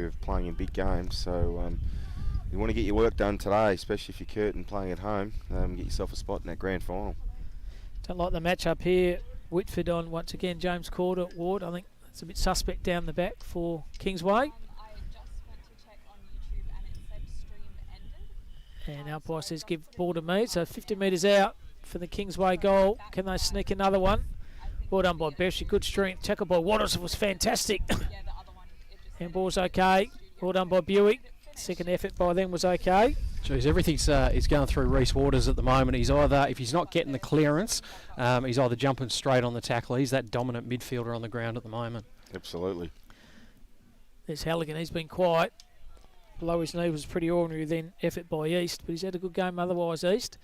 of playing in big games. So you want to get your work done today, especially if you're Curtin playing at home. Get yourself a spot in that grand final. Don't like the match-up here. Whitford on once again. James Ward. I think it's a bit suspect down the back for Kingsway. And umpire says give ball to me. So 50 metres out for the Kingsway goal. Can they sneak another one? Well done by Bessie. Good strength. Tackle by Waters was fantastic. Handball's okay. Well done by Buick. Second effort by them was okay. Geez, everything's is going through Reece Waters at the moment. He's either, if he's not getting the clearance, he's either jumping straight on the tackle. He's that dominant midfielder on the ground at the moment. Absolutely. There's Halligan. He's been quiet. Below his knee was pretty ordinary then effort by East, but he's had a good game otherwise. East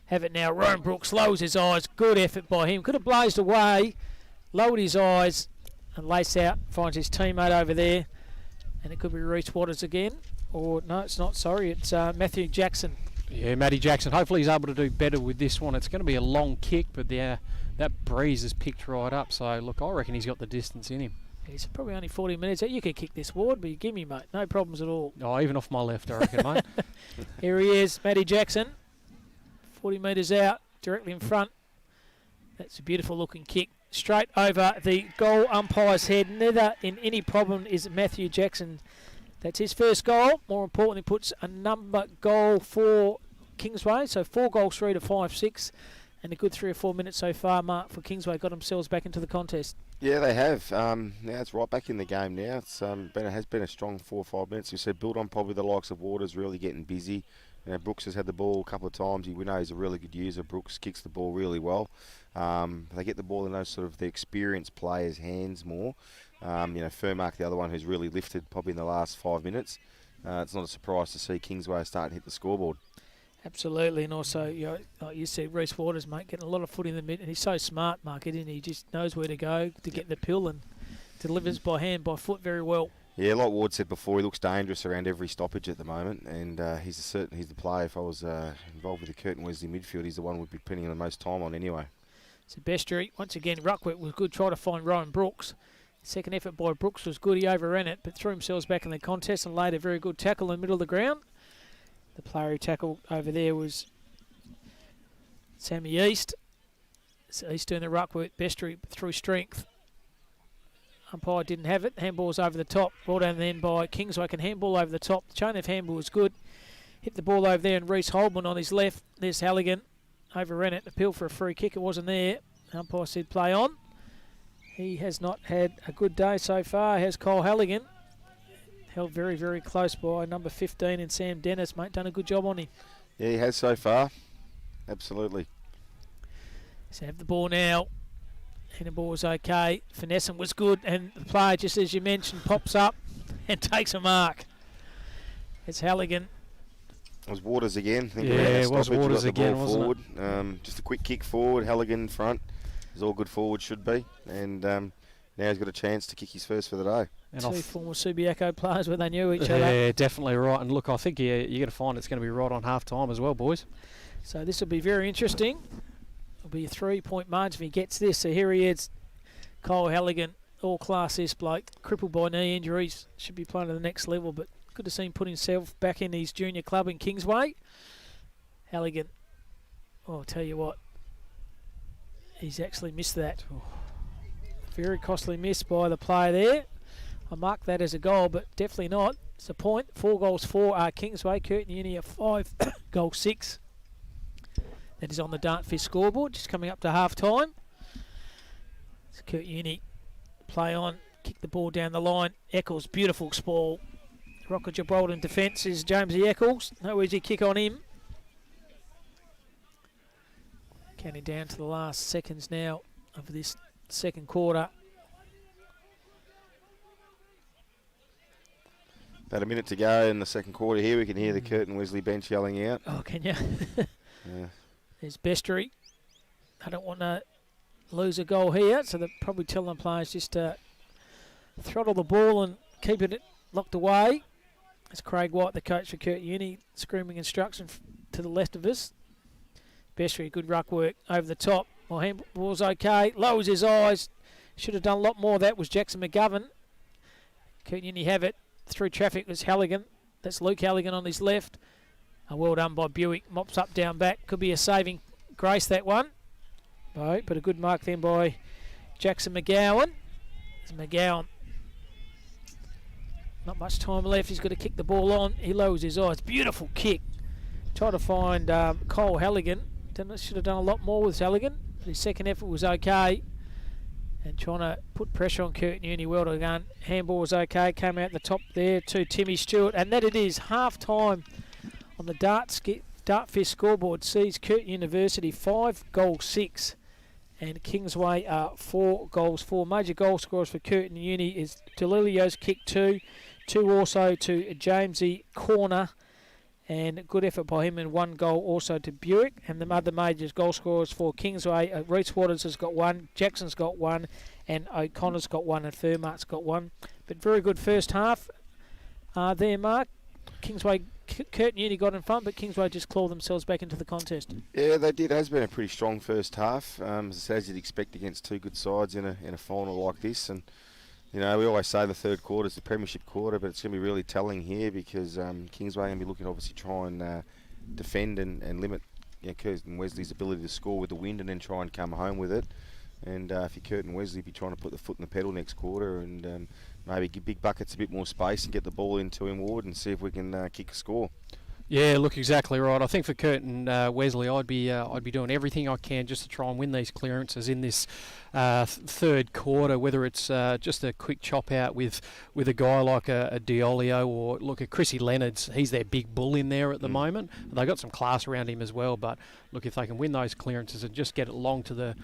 have it now. Rome Brooks lowers his eyes. Good effort by him. Could have blazed away, lowered his eyes, and lace out. Finds his teammate over there, and it could be Reece Waters again. Or no, it's not. Sorry, it's Matthew Jackson. Yeah, Matty Jackson. Hopefully he's able to do better with this one. It's going to be a long kick, but that breeze has picked right up. So look, I reckon he's got the distance in him. He's probably only 40 minutes. You can kick this, Ward, but you give me, mate. No problems at all. Oh, even off my left, I reckon, mate. Here he is, Matty Jackson. 40 metres out, directly in front. That's a beautiful looking kick. Straight over the goal umpire's head. Neither in any problem is Matthew Jackson. That's his first goal. More importantly, puts a number goal for Kingsway. So 4 goals, 3 to 5-6. And a good 3 or 4 minutes so far, Mark, for Kingsway. Got themselves back into the contest. Yeah, they have. Now it's right back in the game now. It has been a strong 4 or 5 minutes. We said built on probably the likes of Waters really getting busy. You know, Brooks has had the ball a couple of times. We know he's a really good user. Brooks kicks the ball really well. They get the ball in those sort of the experienced players' hands more. Furmark, the other one who's really lifted probably in the last 5 minutes. It's not a surprise to see Kingsway starting to hit the scoreboard. Absolutely, and also, like you said, Reece Waters, mate, getting a lot of foot in the mid, and he's so smart, Mark, isn't he? He just knows where to go to get the pill and delivers by hand, by foot very well. Yeah, like Ward said before, he looks dangerous around every stoppage at the moment, and he's the player. If I was involved with the Curtin Wesley midfield, he's the one we'd be putting the most time on anyway. So Bestry, once again, Ruckwick was good, try to find Rowan Brooks. Second effort by Brooks was good, he overran it, but threw himself back in the contest and laid a very good tackle in the middle of the ground. The player who tackled over there was Sammy East. So East doing the ruck with Bestry through strength. Umpire didn't have it. Handball's over the top. Well done then by Kingsway. Can handball over the top. The chain of handball was good. Hit the ball over there and Reece Holman on his left. There's Halligan. Overran it. Appeal for a free kick. It wasn't there. Umpire said play on. He has not had a good day so far, has Cole Halligan. Held very, very close by number 15 and Sam Dennis, mate. Done a good job on him. Yeah, he has so far. Absolutely. So have the ball now. And the ball was okay. Finessing was good. And the player, just as you mentioned, pops up and takes a mark. It's Halligan. It was Waters again. Yeah, it was Waters again, wasn't it? Just a quick kick forward. Halligan in front. As all good forwards should be. And now he's got a chance to kick his first for the day. And two former Subiaco players where they knew each other. Yeah, definitely right. And look, I think you're going to find it's going to be right on half time as well, boys. So this will be very interesting. It'll be a 3-point margin if he gets this. So here he is, Cole Halligan, all class this bloke, crippled by knee injuries, should be playing at the next level, but good to see him put himself back in his junior club in Kingsway. Halligan, I'll tell you what, he's actually missed that. Very costly miss by the player there. I mark that as a goal, but definitely not. It's a point. 4 goals for Kingsway. Curtin Uni a 5 goal 6. That is on the Dartfish scoreboard, just coming up to half time. It's Curtin Uni play on, kick the ball down the line. Eccles, beautiful ball. Rocket Gibraltar in defence is Jamesy Eccles. No easy kick on him. Counting down to the last seconds now of this second quarter. About a minute to go in the second quarter here. We can hear the Curtin Wesley bench yelling out. Oh, can you? Yeah. There's Bestry. I don't want to lose a goal here, so they're probably telling the players just to throttle the ball and keep it locked away. It's Craig White, the coach for Curtin Uni, screaming instruction to the left of us. Bestry, good ruck work over the top. Well, handball's okay. Lowers his eyes. Should have done a lot more. That was Jackson McGovern. Curtin Uni have it. through traffic was Halligan. That's Luke Halligan on his left. Well done by Buick. Mops up, down, back. Could be a saving grace, that one. Oh, but a good mark then by Jackson McGowan. It's McGowan. Not much time left. He's got to kick the ball on. He lowers his eyes. Beautiful kick. Try to find Cole Halligan. Should have done a lot more with Halligan. His second effort was okay. And trying to put pressure on Curtin Uni. Well done. Handball was okay. Came out the top there to Timmy Stewart. And that it is. Half time on the Dartfist scoreboard sees Curtin University 5-6. And Kingsway are 4-4. Major goal scorers for Curtin Uni is Delilio's kick 2 also to Jamesy Corner, and good effort by him, and 1 goal also to Buick. And the other major goal scorers for Kingsway, Reese Waters has got 1, Jackson's got 1, and O'Connor's got 1, and Fermart's got 1. But very good first half there, Mark. Kingsway, Curtin Uni got in front, but Kingsway just clawed themselves back into the contest. Yeah, they did. It has been a pretty strong first half, as you'd expect against two good sides in a final like this. And you know, we always say the third quarter is the premiership quarter, but it's going to be really telling here because Kingsway are going to be looking to obviously try and defend and limit Curtin Wesley's ability to score with the wind and then try and come home with it. And if you're Curtin Wesley, be trying to put the foot in the pedal next quarter and maybe give big buckets a bit more space and get the ball into him, Ward, and see if we can kick a score. Yeah, look, exactly right. I think for Curtin Wesley, I'd be doing everything I can just to try and win these clearances in this third quarter. Whether it's just a quick chop out with a guy like a Diolio, or look at Chrissy Leonard's. He's their big bull in there at the moment. They've got some class around him as well. But look, if they can win those clearances and just get it along to the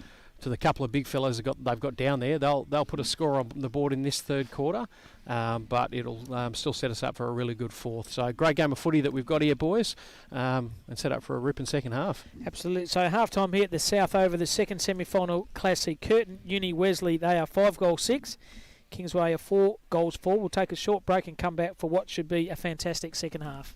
couple of big fellas they've got down there, they'll put a score on the board in this third quarter, but it'll still set us up for a really good fourth. So great game of footy that we've got here, boys, and set up for a ripping second half. Absolutely. So half time here at the South over the second semi-final classic. Curtin Uni Wesley, they are 5-6. Kingsway are 4-4. We'll take a short break and come back for what should be a fantastic second half.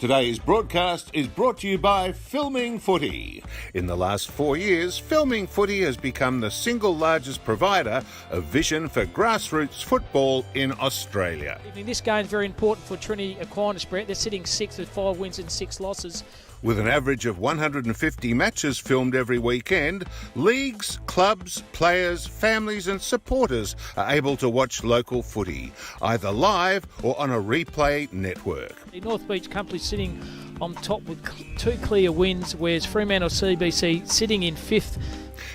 Today's broadcast is brought to you by Filming Footy. In the last 4 years, Filming Footy has become the single largest provider of vision for grassroots football in Australia. This game is very important for Trinity Aquinas, Brett. They're sitting 6th with 5 wins and 6 losses. With an average of 150 matches filmed every weekend, leagues, clubs, players, families and supporters are able to watch local footy, either live or on a replay network. The North Beach Company sitting on top with 2 clear wins, whereas Fremantle CBC sitting in 5th.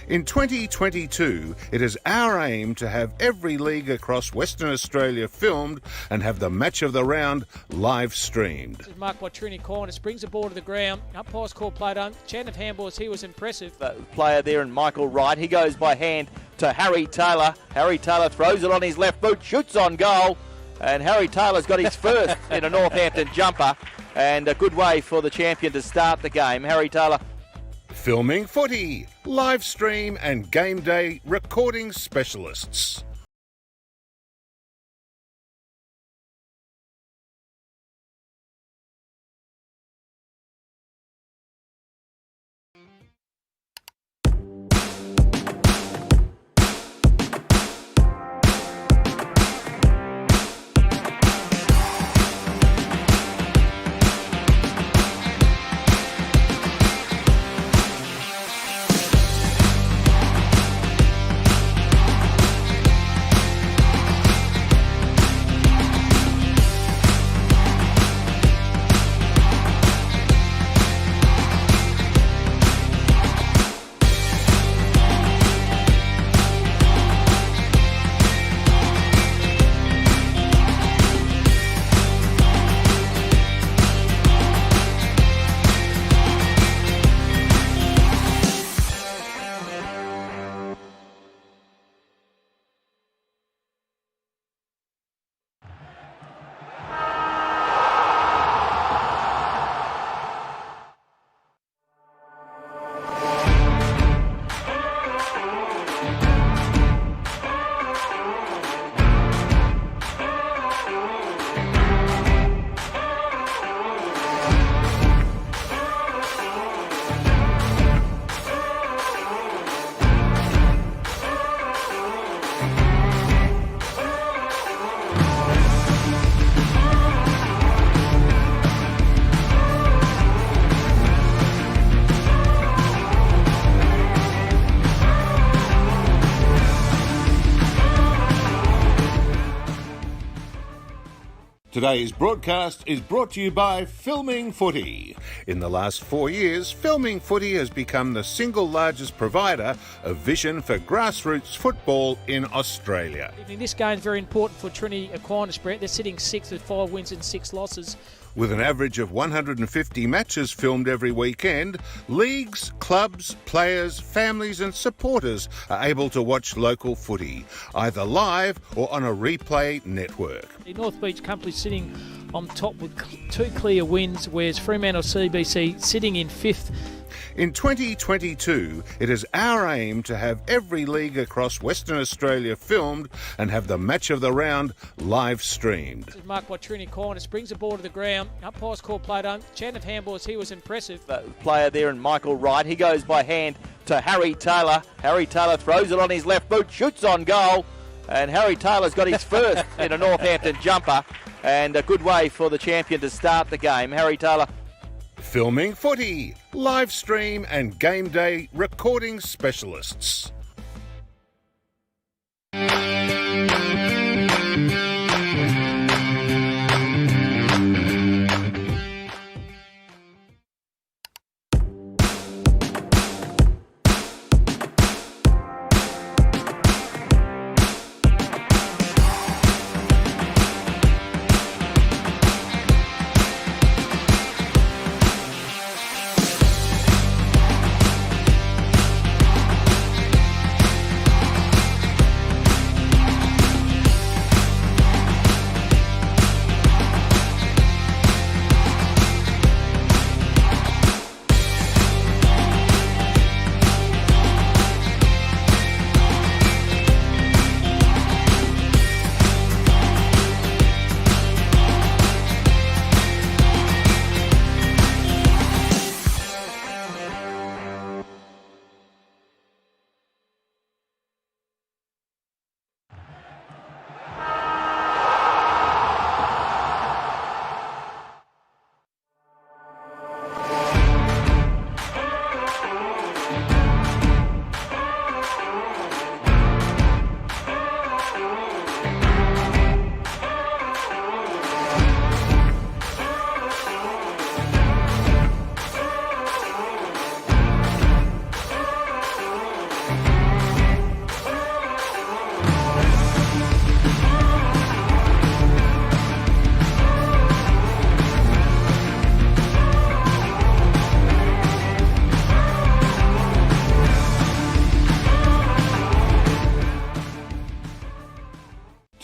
In 2022, it is our aim to have every league across Western Australia filmed and have the match of the round live streamed. This is marked by Trinity Aquinas, brings the ball to the ground. Umpire's call play done. Chan of handballs, he was impressive. The player there and Michael Wright, he goes by hand to Harry Taylor. Harry Taylor throws it on his left boot, shoots on goal. And Harry Taylor's got his first in a Northampton jumper, and a good way for the champion to start the game. Harry Taylor. Filming Footy, live stream and game day recording specialists. Today's broadcast is brought to you by Filming Footy. In the last 4 years, Filming Footy has become the single largest provider of vision for grassroots football in Australia. This game is very important for Trinity Aquinas, Brett. They're sitting 6th with 5 wins and 6 losses. With an average of 150 matches filmed every weekend, leagues, clubs, players, families and supporters are able to watch local footy, either live or on a replay network. The North Beach Company sitting on top with 2 clear wins, whereas Fremantle CBC sitting in 5th. In 2022, it is our aim to have every league across Western Australia filmed and have the match of the round live streamed. This is marked by Trinity Aquinas, brings the ball to the ground. Umpire's call played on. Chan of handballs, he was impressive. The player there in Michael Wright, he goes by hand to Harry Taylor. Harry Taylor throws it on his left boot, shoots on goal, and Harry Taylor's got his first in a Northampton jumper, and a good way for the champion to start the game. Harry Taylor. Filming Footy, live stream and game day recording specialists.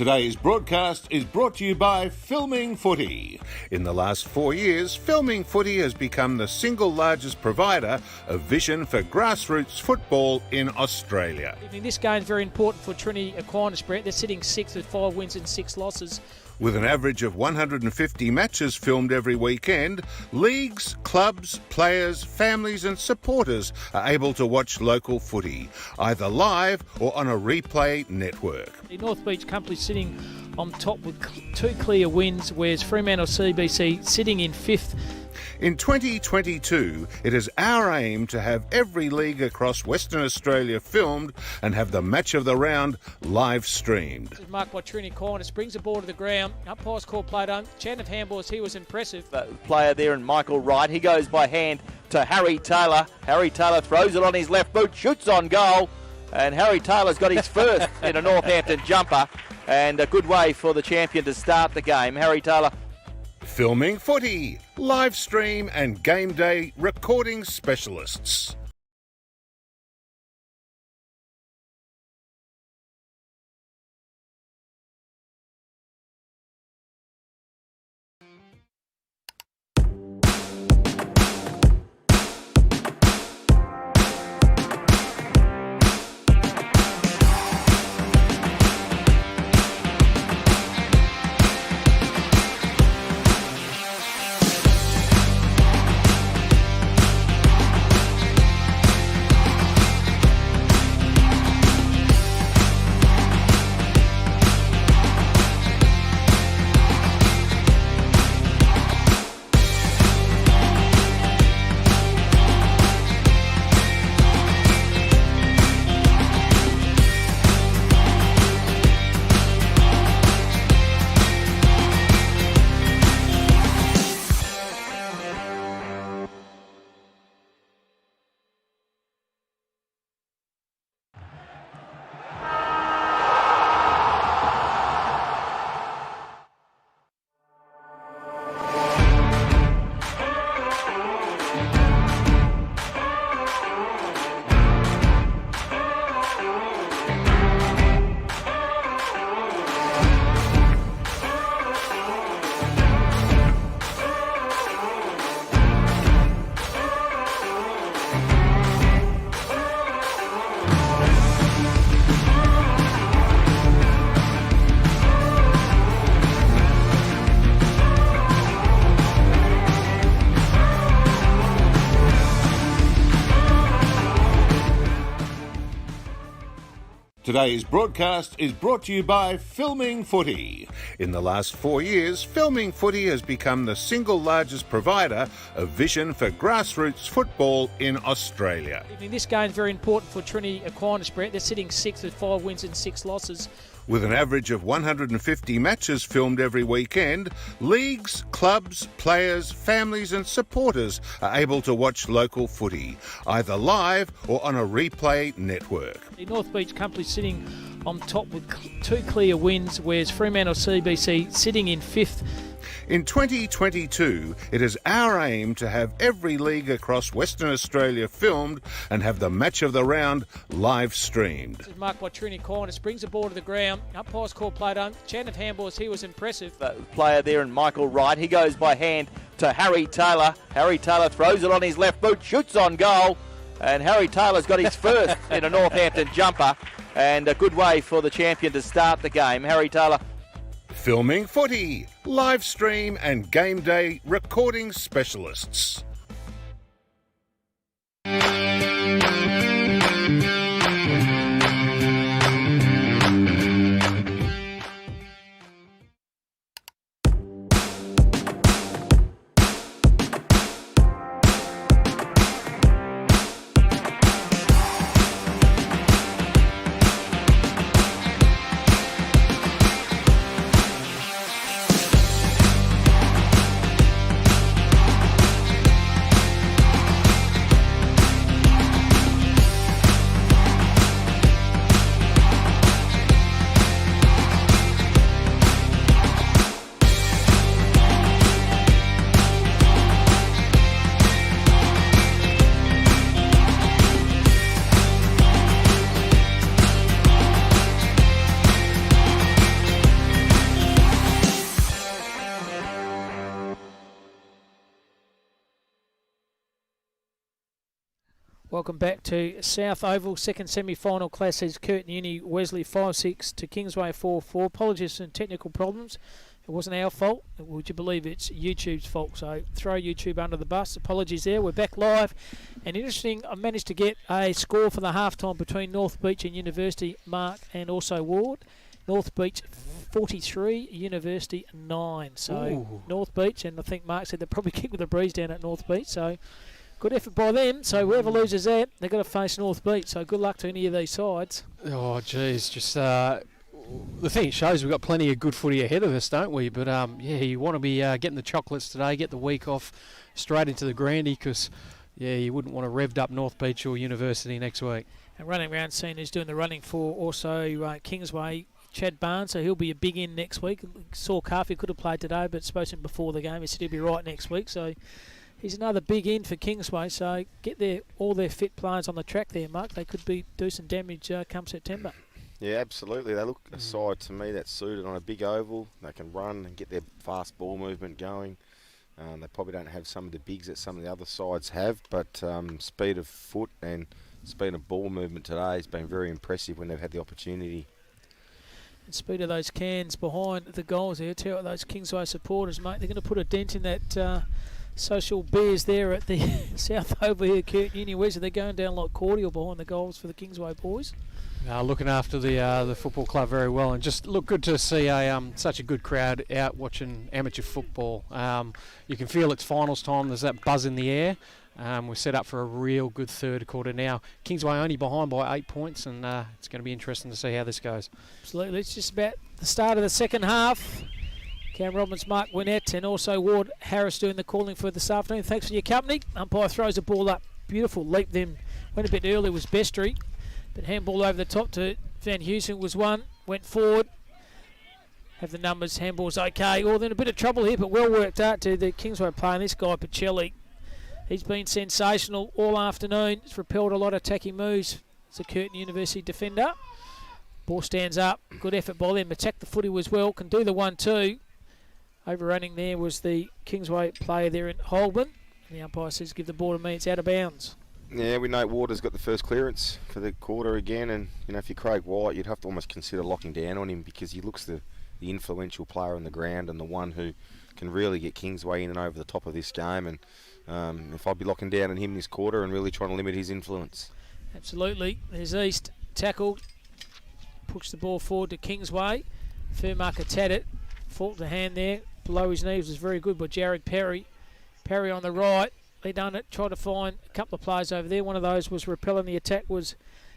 Today's broadcast is brought to you by Filming Footy. In the last 4 years, Filming Footy has become the single largest provider of vision for grassroots football in Australia. This game is very important for Trinity Aquinas, Brett. They're sitting 6th with 5 wins and 6 losses. With an average of 150 matches filmed every weekend, leagues, clubs, players, families and supporters are able to watch local footy, either live or on a replay network. The North Beach Company sitting on top with 2 clear wins, whereas Fremantle CBC sitting in 5th. In 2022, it is our aim to have every league across Western Australia filmed and have the match of the round live streamed. This is marked by Trinity Aquinas, brings the ball to the ground. Umpire's call played on. Chan of handballs, he was impressive. Player there and Michael Wright. He goes by hand to Harry Taylor. Harry Taylor throws it on his left boot, shoots on goal. And Harry Taylor's got his first in a Northampton jumper. And a good way for the champion to start the game. Harry Taylor. Filming Footy, live stream and game day recording specialists. Today's broadcast is brought to you by Filming Footy. In the last 4 years, Filming Footy has become the single largest provider of vision for grassroots football in Australia. This game is very important for Trinity Aquinas, Brett. They're sitting 6th with 5 wins and 6 losses. With an average of 150 matches filmed every weekend, leagues, clubs, players, families and supporters are able to watch local footy, either live or on a replay network. The North Beach Company sitting on top with 2 clear wins, whereas Fremantle CBC sitting in 5th. In 2022, it is our aim to have every league across Western Australia filmed and have the match of the round live streamed. This is marked by Trinity Aquinas, brings the ball to the ground. Umpire's call played on. Chan of handballs, he was impressive. Player there and Michael Wright. He goes by hand to Harry Taylor. Harry Taylor throws it on his left boot, shoots on goal. And Harry Taylor's got his first in a Northampton jumper. And a good way for the champion to start the game. Harry Taylor. Filming Footy, live stream and game day recording specialists. Welcome back to South Oval. Second semi-final class is Curtin Uni Wesley 5-6 to Kingsway 4-4. Apologies for technical problems. It wasn't our fault. Would you believe it's YouTube's fault? So throw YouTube under the bus. Apologies there. We're back live. And interesting, I managed to get a score for the halftime between North Beach and University, Mark and also Ward. North Beach 43, University 9. So Ooh. North Beach, and I think Mark said they're probably kicked with a breeze down at North Beach. So good effort by them. So whoever loses that, they've got to face North Beach. So good luck to any of these sides. Oh, geez, just the thing shows we've got plenty of good footy ahead of us, don't we? But yeah, you want to be getting the chocolates today, get the week off straight into the Grandy, because yeah, you wouldn't want to revved up North Beach or University next week. And running around, seeing who's doing the running for also Kingsway, Chad Barnes, so he'll be a big in next week. Sore calf, he could have played today, but spoke to him before the game. He said he'll be right next week, so he's another big in for Kingsway. So get all their fit players on the track there, Mark. They could do some damage come September. Yeah, absolutely. They look a side to me that's suited on a big oval. They can run and get their fast ball movement going. They probably don't have some of the bigs that some of the other sides have, but speed of foot and speed of ball movement today has been very impressive when they've had the opportunity. And speed of those cans behind the goals there. Tell you, those Kingsway supporters, mate, they're going to put a dent in that social bears there at the South Oval here, Curtin Uni Wesley. They're going down like cordial behind the goals for the Kingsway boys. Looking after the football club very well, and just look good to see such a good crowd out watching amateur football. You can feel it's finals time. There's that buzz in the air. We're set up for a real good third quarter now. Kingsway only behind by 8 points, and it's going to be interesting to see how this goes. Absolutely. It's just about the start of the second half. Cam Robbins, Mark Winnett, and also Ward Harris doing the calling for this afternoon. Thanks for your company. Umpire throws the ball up. Beautiful leap then. Went a bit early, was Bestry. But handball over the top to Van Heusen was one. Went forward. Have the numbers. Handball's okay. Oh, then a bit of trouble here, but well worked out to the Kingsway player. And this guy, Pacelli, he's been sensational all afternoon. He's repelled a lot of attacking moves. It's a Curtin University defender. Ball stands up. Good effort by them. Attack the footy was well. Can do the 1-2. Overrunning there was the Kingsway player there in Holborn. And the umpire says, give the ball to me. It's out of bounds. Yeah, we know Water's got the first clearance for the quarter again, and you know, if you're Craig White, you'd have to almost consider locking down on him, because he looks the influential player on the ground and the one who can really get Kingsway in and over the top of this game. And if I'd be locking down on him this quarter and really trying to limit his influence. Absolutely. There's East tackled, push the ball forward to Kingsway. Fairmarker Taddett, fault the hand there below his knees was very good by Jared Perry. Perry on the right. They done it, tried to find a couple of players over there. One of those was repelling the attack was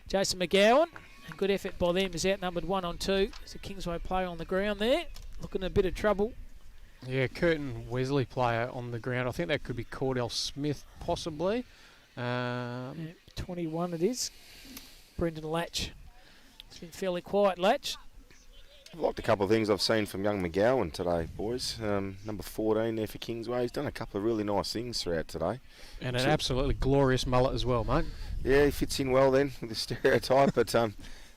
Jason McGowan. A good effort by them. Is outnumbered 1-2. There's a Kingsway player on the ground there. Looking in a bit of trouble. Yeah, Curtin Wesley player on the ground. I think that could be Cordell Smith, possibly. Yeah, 21 it is. Brendan Latch. It's been fairly quiet, Latch. I've liked a couple of things I've seen from young McGowan today, boys. Number 14 there for Kingsway. He's done a couple of really nice things throughout today. And an absolutely glorious mullet as well, mate. Yeah, he fits in well then with the stereotype. But no,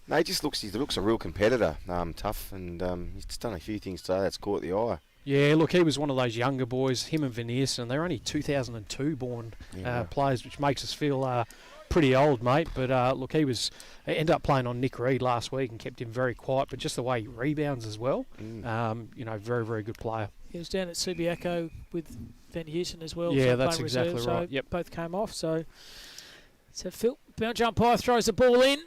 he looks a real competitor, tough, and he's just done a few things today that's caught the eye. Yeah, look, he was one of those younger boys, him and Veneerson. They're only 2002 born players, which makes us feel pretty old, mate. But look, he ended up playing on Nick Reed last week and kept him very quiet. But just the way he rebounds as well, very, very good player. He was down at Subiaco with Van Heusen as well. Yeah, so that's exactly reserve, right. So yep. both came off. So Phil, bounce umpire throws the ball in.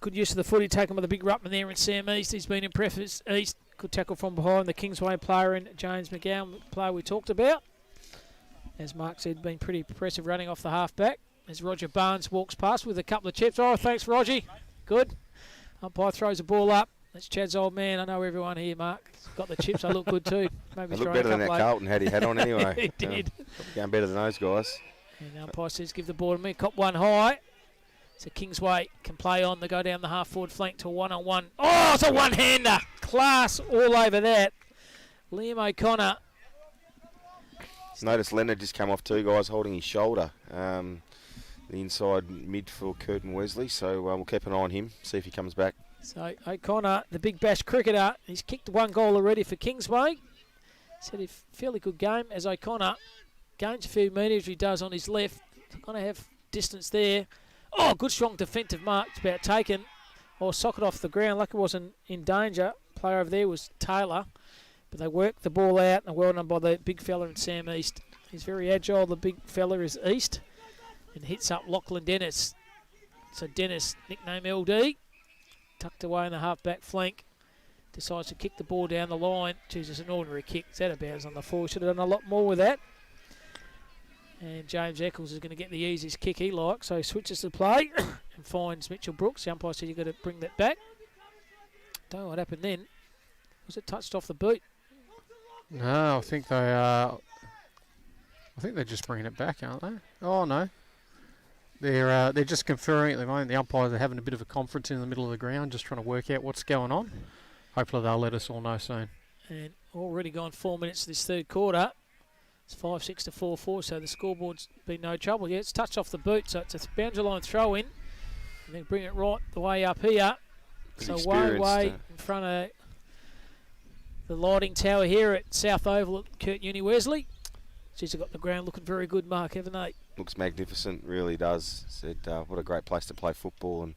Good use of the footy, taken by the big ruckman there in Sam East. He's been impressive. East, good tackle from behind. The Kingsway player and James McGowan, the player we talked about. As Mark said, been pretty impressive running off the half-back. As Roger Barnes walks past with a couple of chips. Oh, thanks, Rogie. Good. Umpire throws the ball up. That's Chad's old man. I know everyone here, Mark. He's got the chips. They look good too. Maybe They look better than that Carlton had he had on anyway. He did. Going better than those guys. And the umpire says, give the ball to me. Cop one high. So Kingsway can play on. They go down the half-forward flank to a one-on-one. Oh, it's a one-hander. Class all over that. Liam O'Connor. Notice Leonard just come off two guys holding his shoulder. The inside mid for Curtin Wesley, so we'll keep an eye on him, see if he comes back. So O'Connor, the big bash cricketer, he's kicked one goal already for Kingsway. He's had a fairly good game as O'Connor gains a few metres he does on his left. He's going to have distance there. Oh, good strong defensive mark. It's about taken. Or socket off the ground. Lucky wasn't in danger. Player over there was Taylor. But they worked the ball out, and well done by the big fella in Sam East. He's very agile. The big fella is East. And hits up Lachlan Dennis. So Dennis, nickname LD, tucked away in the half-back flank. Decides to kick the ball down the line. Geez, it's an ordinary kick. It's out of bounds on the floor. Should have done a lot more with that. And James Eccles is going to get the easiest kick he likes. So he switches the play and finds Mitchell Brooks. The umpire said you've got to bring that back. Don't know what happened then. Was it touched off the boot? No, I think they're just bringing it back, aren't they? Oh no, they're just conferring at the moment. The umpires are having a bit of a conference in the middle of the ground, just trying to work out what's going on. Hopefully they'll let us all know soon. And already gone 4 minutes this third quarter. It's 5-6 to 4-4, so the scoreboard's been no trouble. Yeah, it's touched off the boot, so it's a boundary line throw in, and then bring it right the way up here. So way in front of the lighting tower here at South Oval at Curtin Uni Wesley. She's got the ground looking very good, Mark, haven't they? Looks magnificent, really does. Said what a great place to play football, and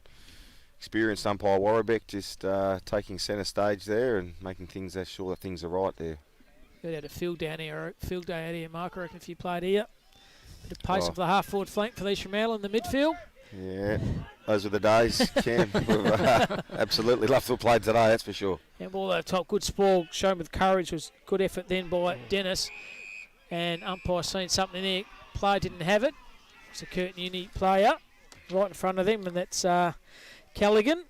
experienced umpire Warrabeck just taking centre stage there and making things sure that things are right there. Good had a field day out here, Mark. I reckon if you played here. Bit of pace of the half forward flank for these from Al in the midfield. Yeah, those were the days, Cam. Absolutely love to play today, that's for sure. And ball over top, good spoil, shown with courage, was good effort then by Dennis. And umpire seen something there. Player didn't have it. It's a Curtin Uni player right in front of them, and that's Callaghan.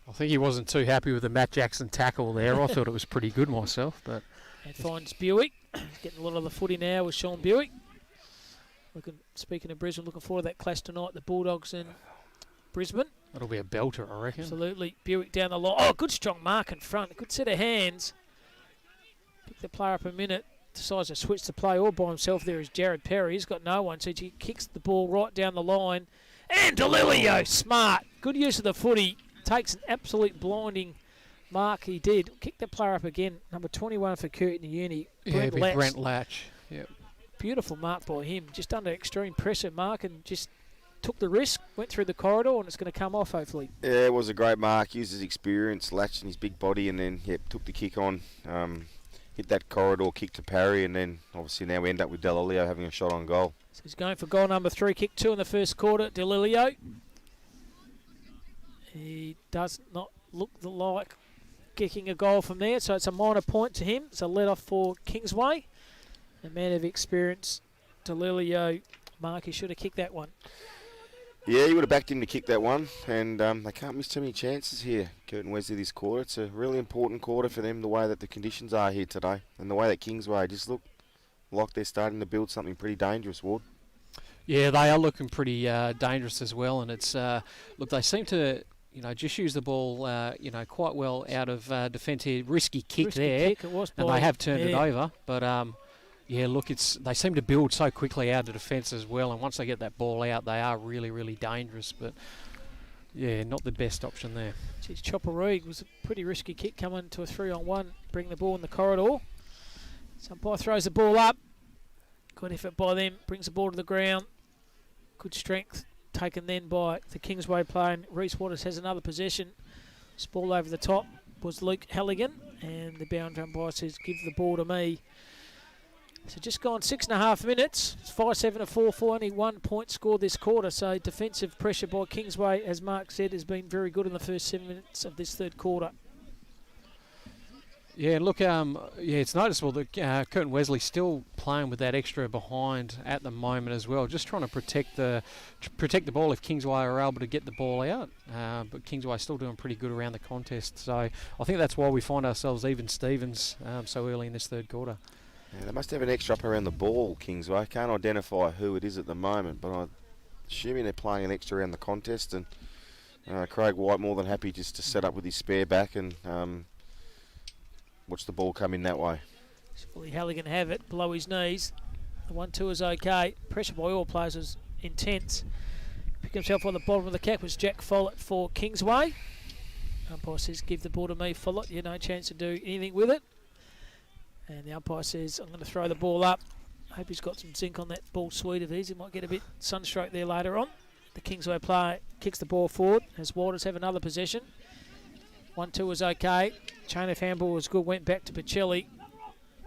I think he wasn't too happy with the Matt Jackson tackle there. I thought it was pretty good myself, but. And finds Buick. Getting a lot of the footy now with Sean Buick. Speaking of Brisbane, looking forward to that clash tonight, the Bulldogs and Brisbane. That'll be a belter, I reckon. Absolutely. Buick down the line. Oh, good strong mark in front. Good set of hands. Pick the player up a minute. Decides to switch the play all by himself. There is Jared Perry. He's got no one, so he kicks the ball right down the line. And Delilio, smart. Good use of the footy. Takes an absolute blinding mark. He did. Kick the player up again. Number 21 for Curtin Uni. Brent Latch. Yep. Beautiful mark by him. Just under extreme pressure, Mark, and just took the risk, went through the corridor, and it's going to come off, hopefully. Yeah, it was a great mark. Used his experience, latched in his big body, and then took the kick on. Hit that corridor kick to parry, and then obviously now we end up with Delilio having a shot on goal. So he's going for goal number 3, kick 2 in the first quarter. Delilio. He does not look like kicking a goal from there, so it's a minor point to him. It's a let off for Kingsway. A man of experience, Delilio. Mark, he should have kicked that one. Yeah, you would have backed him to kick that one, and they can't miss too many chances here, Curtin Wesley, this quarter. It's a really important quarter for them, the way that the conditions are here today, and the way that Kingsway just look like they're starting to build something pretty dangerous, Ward. Yeah, they are looking pretty dangerous as well, and it's look, they seem to just use the ball quite well out of defence here. Risky kick there, kick, it was, and they have turned it over, but yeah, look, they seem to build so quickly out of defence as well, and once they get that ball out, they are really, really dangerous. But yeah, not the best option there. Geez, Chopper Reed was a pretty risky kick coming to a 3-on-1, bring the ball in the corridor. Umpire throws the ball up. Good effort by them, brings the ball to the ground. Good strength taken then by the Kingsway player, and Reece Waters has another possession. This ball over the top was Luke Halligan, and the boundary umpire says, give the ball to me. So just gone 6.5 minutes. It's 5-7 to 4-4. Only 1 point scored this quarter. So defensive pressure by Kingsway, as Mark said, has been very good in the first 7 minutes of this third quarter. Yeah, look, it's noticeable that Curtin Wesley still playing with that extra behind at the moment as well, just trying to protect the ball if Kingsway are able to get the ball out. But Kingsway still doing pretty good around the contest. So I think that's why we find ourselves even Stevens so early in this third quarter. Yeah, they must have an extra up around the ball, Kingsway. Can't identify who it is at the moment, but I'm assuming they're playing an extra around the contest, and Craig White more than happy just to set up with his spare back and watch the ball come in that way. Fully Halligan have it below his knees. The 1-2 is okay. Pressure by all players is intense. Pick himself on the bottom of the cap was Jack Follett for Kingsway. Umpire says, give the ball to me, Follett. You have no chance to do anything with it. And the umpire says, I'm going to throw the ball up. Hope he's got some zinc on that ball suite of his. He might get a bit sunstroke there later on. The Kingsway player kicks the ball forward as Waters have another possession. 1-2 was okay. Chain of handball was good. Went back to Pacelli.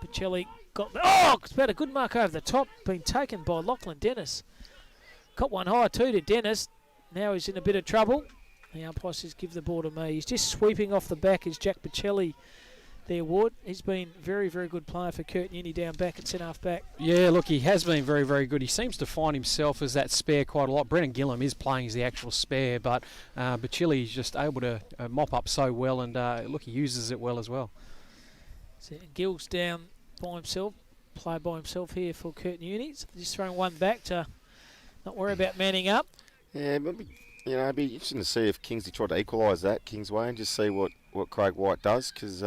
Pacelli got... Oh! It's about a good mark over the top. Been taken by Lachlan Dennis. Got one high too to Dennis. Now he's in a bit of trouble. The umpire says give the ball to me. He's just sweeping off the back is Jack Pacelli. There, Wood. He's been very, very good player for Curtin Uni down back at centre half back. Yeah, look, he has been very, very good. He seems to find himself as that spare quite a lot. Brennan Gillam is playing as the actual spare, but Chile is just able to mop up so well, and look, he uses it well as well. So Gill's down by himself, play by himself here for Curtin Uni. So just throwing one back to not worry about manning up. Yeah, but it'd be interesting to see if Kingsley tried to equalise that, Kingsway, and just see what Craig White does, because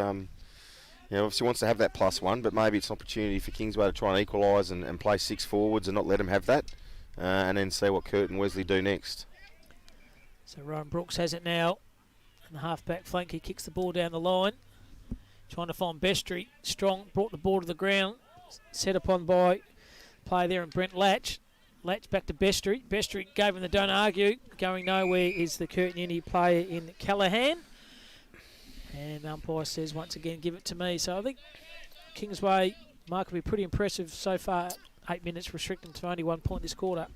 obviously wants to have that +1, but maybe it's an opportunity for Kingsway to try and equalise and play 6 forwards and not let him have that, and then see what Curtin and Wesley do next. So Ryan Brooks has it now, and the half-back flank, he kicks the ball down the line, trying to find Bestry. Strong brought the ball to the ground, set upon by play there and Brent Latch. Latch back to Bestry. Bestry gave him the don't argue. Going nowhere is the Curtin Uni player in Callahan. And umpire says once again, give it to me. So I think Kingsway mark will be pretty impressive so far. 8 minutes restricting to only 1 point this quarter.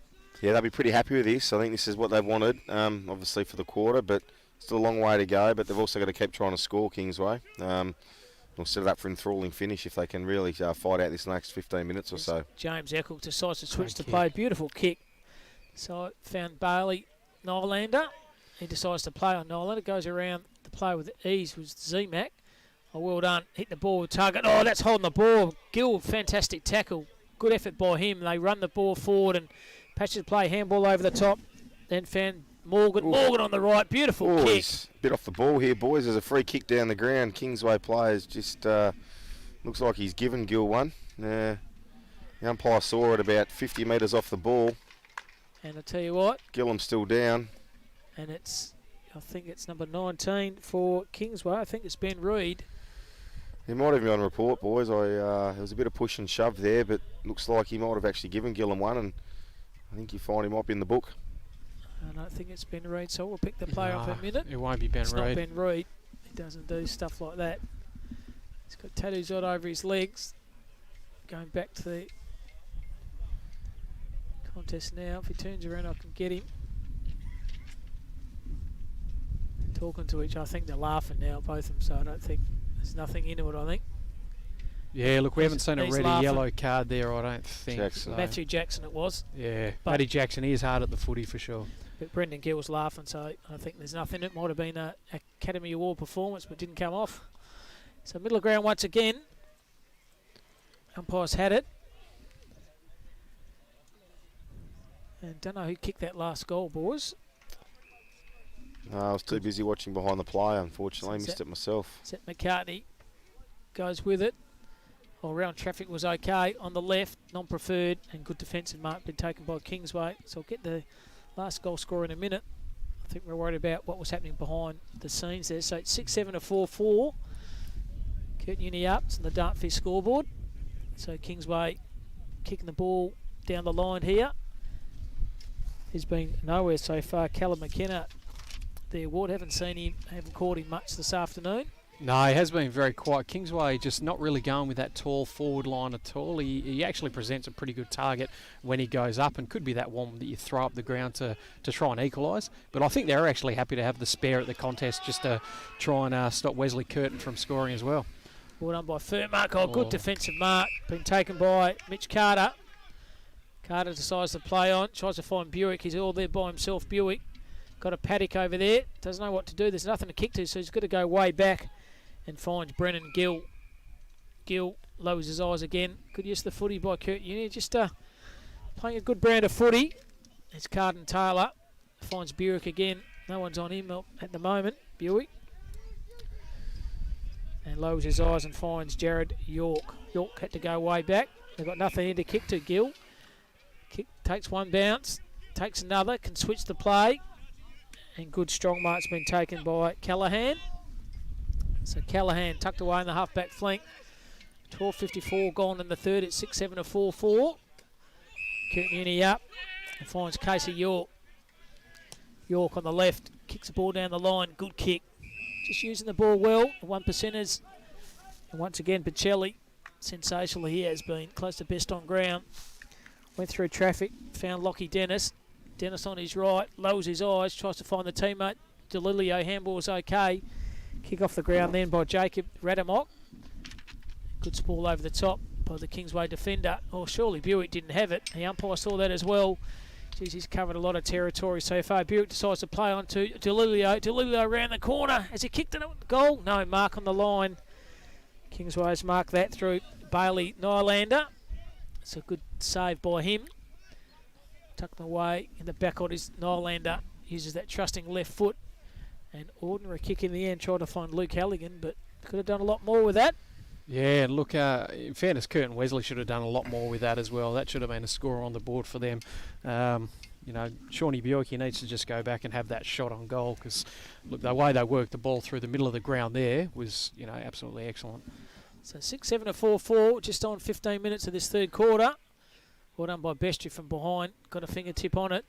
Yeah, they'll be pretty happy with this. I think this is what they've wanted, obviously for the quarter, but still a long way to go. But they've also got to keep trying to score, Kingsway. We'll set it up for an enthralling finish if they can really fight out this next 15 minutes or so. James Eckel decides to switch to play. Beautiful kick. So found Bailey Nylander. He decides to play on Nylander. Goes around the play with ease was Z-Mac. Oh, well done. Hit the ball with target. Oh, that's holding the ball. Gill, fantastic tackle. Good effort by him. They run the ball forward and patches the play. Handball over the top. Then found Morgan. Ooh. Morgan on the right. Beautiful kick. He's a bit off the ball here, boys. There's a free kick down the ground. Kingsway players just looks like he's given Gill one. The umpire saw it about 50 metres off the ball. And I tell you what. Gillam's still down. And I think it's number 19 for Kingsway. I think it's Ben Reid. He might have been on report, boys. There was a bit of push and shove there, but looks like he might have actually given Gillam one, and I think you find him up in the book. I don't think it's Ben Reid, so we'll pick the player up in a minute. It won't be Ben Reid. It's not Ben Reid. He doesn't do stuff like that. He's got tattoos all over his legs. Going back to the contest now. If he turns around, I can get him. Talking to each other. I think they're laughing now, both of them, so I don't think there's nothing into it, I think. Yeah, look, we haven't seen a red laughing. yellow card there, I don't think. Jackson. So. Matthew Jackson it was. Yeah, Matty Jackson is hard at the footy for sure. But Brendan Gill was laughing, so I think there's nothing. It might have been an Academy Award performance, but didn't come off. So middle of ground once again. Umpires had it. And don't know who kicked that last goal, boys. No, I was too busy watching behind the play, unfortunately. So missed it myself. Seth McCartney goes with it. All round traffic was okay. On the left, non-preferred, and good defensive mark been taken by Kingsway. So I'll get the last goal scorer in a minute. I think we're worried about what was happening behind the scenes there. So it's 6-7 to 4-4. Curtin Uni up. It's on the Dartfish scoreboard. So Kingsway kicking the ball down the line here. He's been nowhere so far. Callum McKenna, the award. Haven't caught him much this afternoon. No, he has been very quiet. Kingsway just not really going with that tall forward line at all. He actually presents a pretty good target when he goes up, and could be that one that you throw up the ground to try and equalise. But I think they're actually happy to have the spare at the contest just to try and stop Wesley Curtin from scoring as well. Well done by Furmark. Oh, good defensive mark. Been taken by Mitch Carter. Carter decides to play on. Tries to find Buick. He's all there by himself, Buick. Got a paddock over there. Doesn't know what to do. There's nothing to kick to, so he's got to go way back and finds Brennan Gill. Gill lowers his eyes again. Good use of the footy by Curtin Uni. Just playing a good brand of footy. It's Carden Taylor. Finds Buick again. No one's on him at the moment. Buick. And lowers his eyes and finds Jared York. York had to go way back. They've got nothing in to kick to. Gill. Kick, takes one bounce. Takes another. Can switch the play. And good strong mark's been taken by Callahan. So Callahan tucked away in the half-back flank. 12:54 gone in the third. It's 6-7 to 4-4. Curtin Uni up and finds Casey York. York on the left, kicks the ball down the line. Good kick. Just using the ball well. The 1%ers. And once again, Pacelli, sensational he has been. Close to best on ground. Went through traffic, found Lockie Dennis. Dennis on his right, lowers his eyes, tries to find the teammate. DeLilio, handball's okay. Kick off the ground then by Jacob Radamok. Good sprawl over the top by the Kingsway defender. Oh, surely Buick didn't have it. The umpire saw that as well. Jeez, he's covered a lot of territory so far. Buick decides to play on to DeLilio. DeLilio around the corner. Has he kicked it? Goal? No, mark on the line. Kingsway's marked that through Bailey Nylander. It's a good save by him. Tucked away in the back on his Nylander. Uses that trusting left foot. An ordinary kick in the end. Tried to find Luke Halligan, but could have done a lot more with that. Yeah, and look, in fairness, Curtin Wesley should have done a lot more with that as well. That should have been a score on the board for them. You know, Shawnee Buick, he needs to just go back and have that shot on goal because, look, the way they worked the ball through the middle of the ground there was, you know, absolutely excellent. So 6-7 to 4-4, just on 15 minutes of this third quarter. Well done by Bestry from behind. Got a fingertip on it.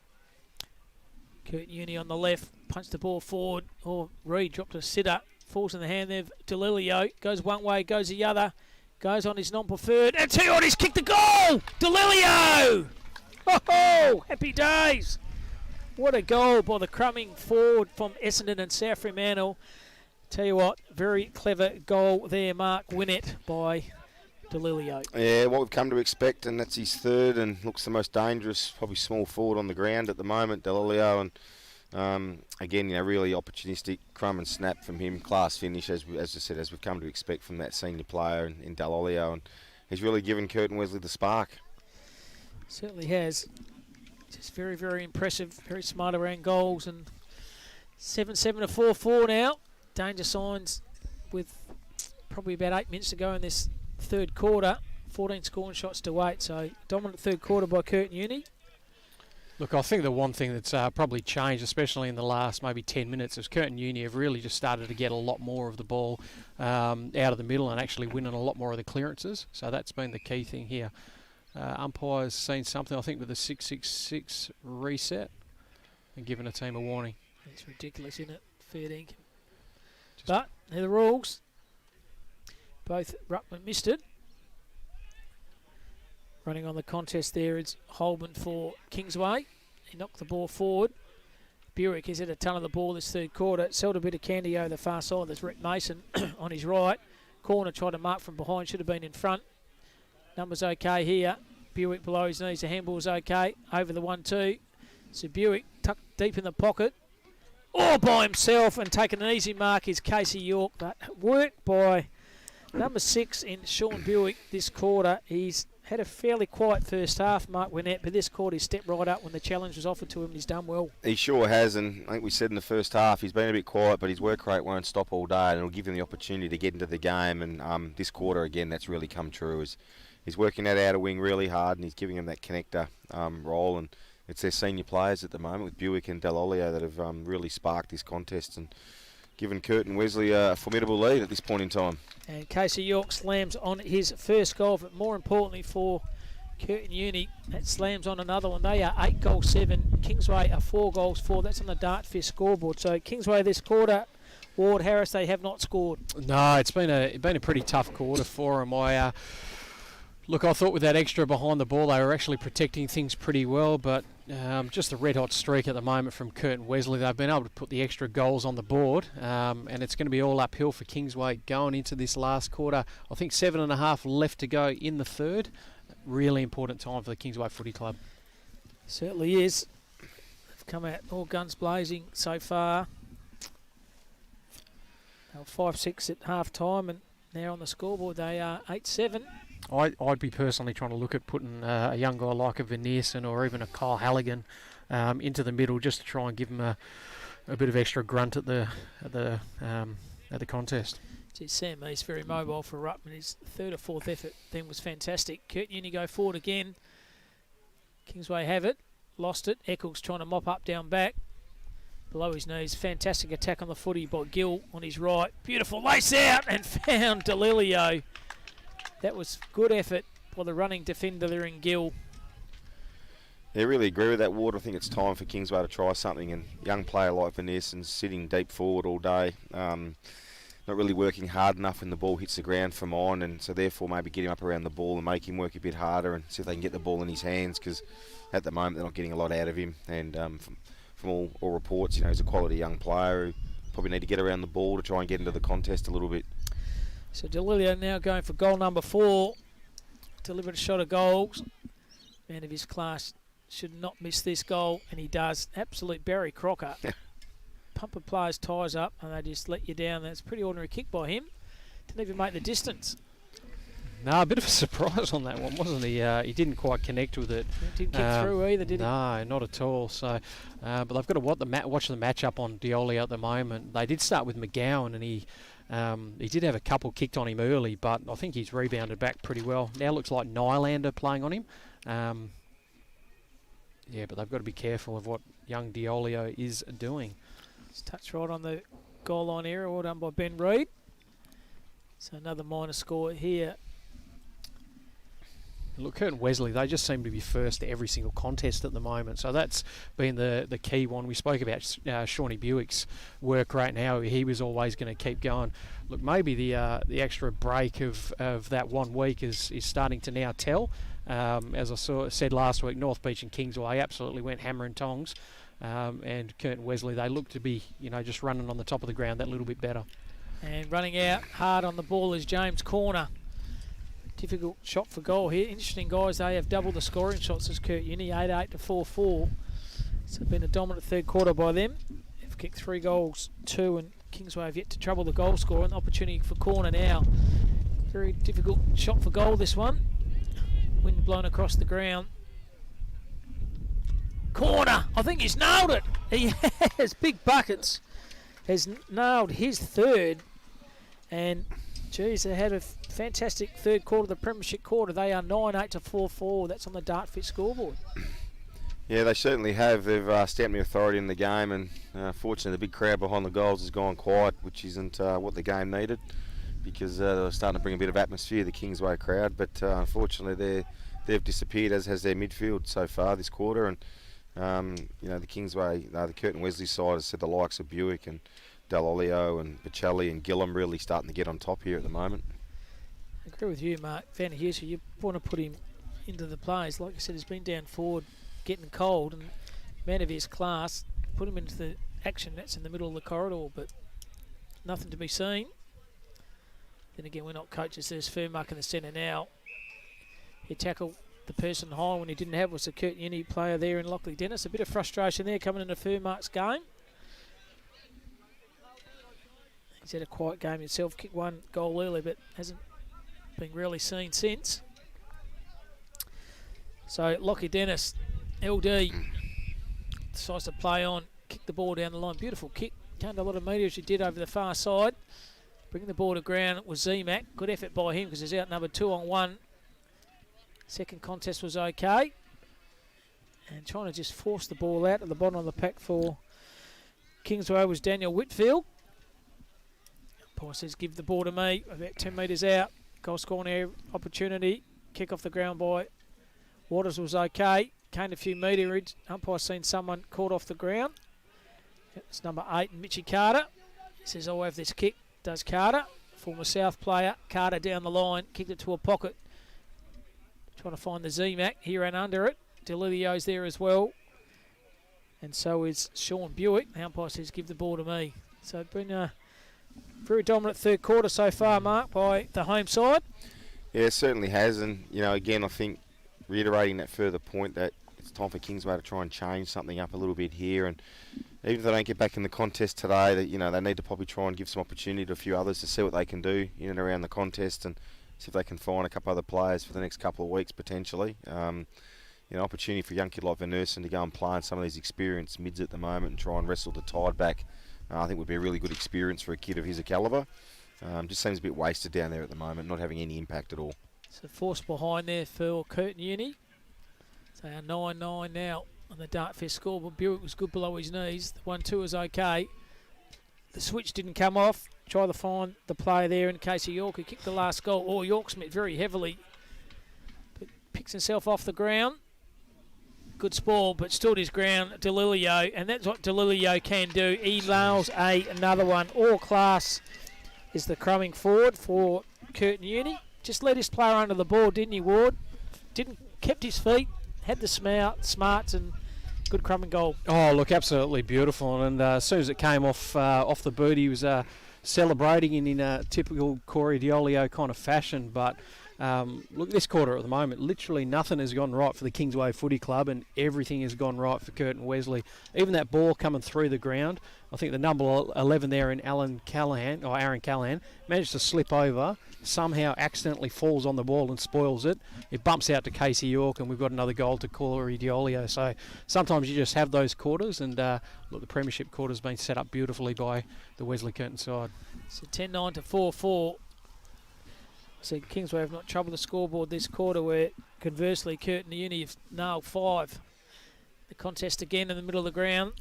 Curtin Uni on the left, punched the ball forward. Oh, Reed dropped a sitter. Falls in the hand there of DeLilio. Goes one way, goes the other. Goes on his non-preferred. And two on his kick the goal! DeLilio! Oh, happy days! What a goal by the crumbing forward from Essendon and South Fremantle. Tell you what, very clever goal there, Mark Winnett by DeLilio. Yeah, what we've come to expect, and that's his third, and looks the most dangerous, probably small forward on the ground at the moment, DeLilio, and again, you know, really opportunistic crumb and snap from him, class finish, as I said, as we've come to expect from that senior player in DeLilio, and he's really given Curtin Wesley the spark. Certainly has. Just very, very impressive, very smart around goals, and 7-7 to 4-4 now. Danger signs with probably about 8 minutes to go in this third quarter. 14 scoring shots to 8, so dominant third quarter by Curtin Uni. Look, I think the one thing that's probably changed, especially in the last maybe 10 minutes, is Curtin Uni have really just started to get a lot more of the ball out of the middle and actually winning a lot more of the clearances. So that's been the key thing here. Umpire's seen something, I think, with the 6-6-6 reset and given a team a warning. It's ridiculous, isn't it? Fair dinkum. But they're the rules. Both Ruckman missed it. Running on the contest there is Holman for Kingsway. He knocked the ball forward. Buick has hit a ton of the ball this third quarter. Sold a bit of candy over the far side. There's Rick Mason on his right. Corner tried to mark from behind. Should have been in front. Numbers okay here. Buick below his knees. The handball's okay. Over the 1-2. So Buick tucked deep in the pocket. All by himself and taking an easy mark is Casey York. But work by number 6 in Sean Buick this quarter. He's had a fairly quiet first half, Mark Winnett, but this quarter he stepped right up when the challenge was offered to him and he's done well. He sure has, and I think we said in the first half he's been a bit quiet, but his work rate won't stop all day and it'll give him the opportunity to get into the game, and this quarter again that's really come true. He's working that outer wing really hard and he's giving him that connector role, and it's their senior players at the moment with Buick and Delolio that have really sparked this contest and given Curtin Wesley a formidable lead at this point in time. And Casey York slams on his first goal, but more importantly for Curtin Uni, that slams on another one. They are 8-7. Kingsway are 4-4. That's on the Dartfist scoreboard. So Kingsway this quarter, Ward Harris, they have not scored. No, it's been a pretty tough quarter for them. Look, I thought with that extra behind the ball, they were actually protecting things pretty well, but just a red-hot streak at the moment from Curtin Wesley. They've been able to put the extra goals on the board, and it's going to be all uphill for Kingsway going into this last quarter. I think 7.5 left to go in the third. Really important time for the Kingsway Footy Club. Certainly is. They've come out all guns blazing so far. They were 5-6 at half-time, and now on the scoreboard they are 8-7. I'd be personally trying to look at putting a young guy like a Van Neersen or even a Kyle Halligan into the middle just to try and give him a bit of extra grunt at the contest. Gee, Sam East very mobile for Ruttman. His third or fourth effort then was fantastic. Curtin Uni go forward again. Kingsway have it, lost it. Eccles trying to mop up down back. Below his knees, fantastic attack on the footy by Gill on his right. Beautiful lace out and found DeLilio. that was good effort by the running defender there in Gill. Yeah, I really agree with that, Ward. I think it's time for Kingsway to try something. And a young player like Vanesson's sitting deep forward all day, not really working hard enough when the ball hits the ground for mine, and so therefore maybe get him up around the ball and make him work a bit harder and see if they can get the ball in his hands, because at the moment they're not getting a lot out of him. And from all reports, he's a quality young player who probably need to get around the ball to try and get into the contest a little bit. So Delilio now going for goal number 4. Delivered a shot of goals. Man of his class should not miss this goal, and he does. Absolute Barry Crocker. Pumper players ties up and they just let you down. That's a pretty ordinary kick by him. Didn't even make the distance. No, a bit of a surprise on that one, wasn't he? He didn't quite connect with it. Didn't kick through either, did he? No, not at all. So, but they've got to watch the matchup on Diolio at the moment. They did start with McGowan, and he did have a couple kicked on him early, but I think he's rebounded back pretty well. Now looks like Nylander playing on him. Yeah, but they've got to be careful of what young Diolio is doing. Just touched right on the goal line area, all done by Ben Reid. So another minor score here. Look, Curtin Wesley, they just seem to be first to every single contest at the moment. So that's been the key one. We spoke about Shawnee Buick's work rate and how he was always going to keep going. Look, maybe the extra break of that 1 week is starting to now tell. As I said last week, North Beach and Kingsway absolutely went hammer and tongs. And Curtin Wesley, they look to be, just running on the top of the ground that little bit better. And running out hard on the ball is James Corner. Difficult shot for goal here. Interesting, guys, they have doubled the scoring shots as Kurt Uni, 8-8 to 4-4. So it's been a dominant third quarter by them. They've kicked 3 goals, 2, and Kingsway have yet to trouble the goal scorer. An opportunity for Corner now. Very difficult shot for goal, this one. Wind blown across the ground. Corner, I think he's nailed it. He has big buckets. Has nailed his third. And, geez, they had a fantastic third quarter, the premiership quarter. They are 9-8 to 4-4. That's on the Dartfit scoreboard. Yeah, they certainly have. They've stamped the authority in the game, and fortunately the big crowd behind the goals has gone quiet, which isn't what the game needed, because they were starting to bring a bit of atmosphere, the Kingsway crowd. But unfortunately they've disappeared, as has their midfield so far this quarter. And the Kingsway, the Curtin Wesley side has said the likes of Buick and Dall'Olio and Bocelli and Gillum really starting to get on top here at the moment. I agree with you, Mark. Van Heuser, you want to put him into the plays. Like I said, he's been down forward, getting cold, and man of his class, put him into the action. That's in the middle of the corridor, but nothing to be seen. Then again, we're not coaches. There's Furmark in the centre now. He tackled the person high when he didn't have was the Curtin Uni player there in Lockley Dennis. A bit of frustration there coming into Furmark's game. He's had a quiet game himself, kicked 1 goal early, but hasn't been really seen since. So Lockie Dennis, LD, decides to play on, kick the ball down the line. Beautiful kick, gained a lot of metre as he did over the far side. Bringing the ball to ground was Zemak. Good effort by him because he's outnumbered 2-on-1. Second contest was okay. And trying to just force the ball out at the bottom of the pack for Kingsway was Daniel Whitfield. Umpire says, give the ball to me. About 10 metres out. Goal scoring area opportunity. Kick off the ground by Waters was okay. Gained a few meterage. Umpire seen someone caught off the ground. It's number 8, Mitchie Carter. He says, I'll have this kick. Does Carter. Former South player. Carter down the line. Kicked it to a pocket. Trying to find the Zemak. He ran under it. Delilio's there as well. And so is Sean Buick. The umpire says, give the ball to me. So it's been a very dominant third quarter so far, Mark, by the home side. Yeah, it certainly has. And, again, I think reiterating that further point that it's time for Kingsway to try and change something up a little bit here. And even if they don't get back in the contest today, that they need to probably try and give some opportunity to a few others to see what they can do in and around the contest, and see if they can find a couple other players for the next couple of weeks potentially. Opportunity for a young kid like Van Heusen to go and play on some of these experienced mids at the moment and try and wrestle the tide back. I think would be a really good experience for a kid of his calibre. Just seems a bit wasted down there at the moment, not having any impact at all. So force behind there for Curtin Uni. So our 9-9 now on the Dartfest score, but Buick was good below his knees. The 1-2 is okay. the switch didn't come off. Try to find the player there in Casey York, who kicked the last goal. Oh, York Smith very heavily. But picks himself off the ground. Good spoil, but stood his ground, Delilio, and that's what Delilio can do. He nails another one. All class is the crumbing forward for Curtin Uni. Just let his player under the ball, didn't he, Ward? Kept his feet, had the smarts, and good crumbing goal. Oh, look, absolutely beautiful. And as soon as it came off the boot, he was celebrating in a typical Corey Diolio kind of fashion. But look, this quarter at the moment, literally nothing has gone right for the Kingsway Footy Club, and everything has gone right for Curtin Wesley. Even that ball coming through the ground, I think the number 11 there in Aaron Callahan, managed to slip over, somehow accidentally falls on the ball and spoils it. It bumps out to Casey York, and we've got another goal to Corey Diolio. So sometimes you just have those quarters, and look, the premiership quarter's been set up beautifully by the Wesley Curtin side. So 10-9 to 4-4. So Kingsway have not troubled the scoreboard this quarter, where conversely Curtin Uni have nailed 5. The contest again in the middle of the ground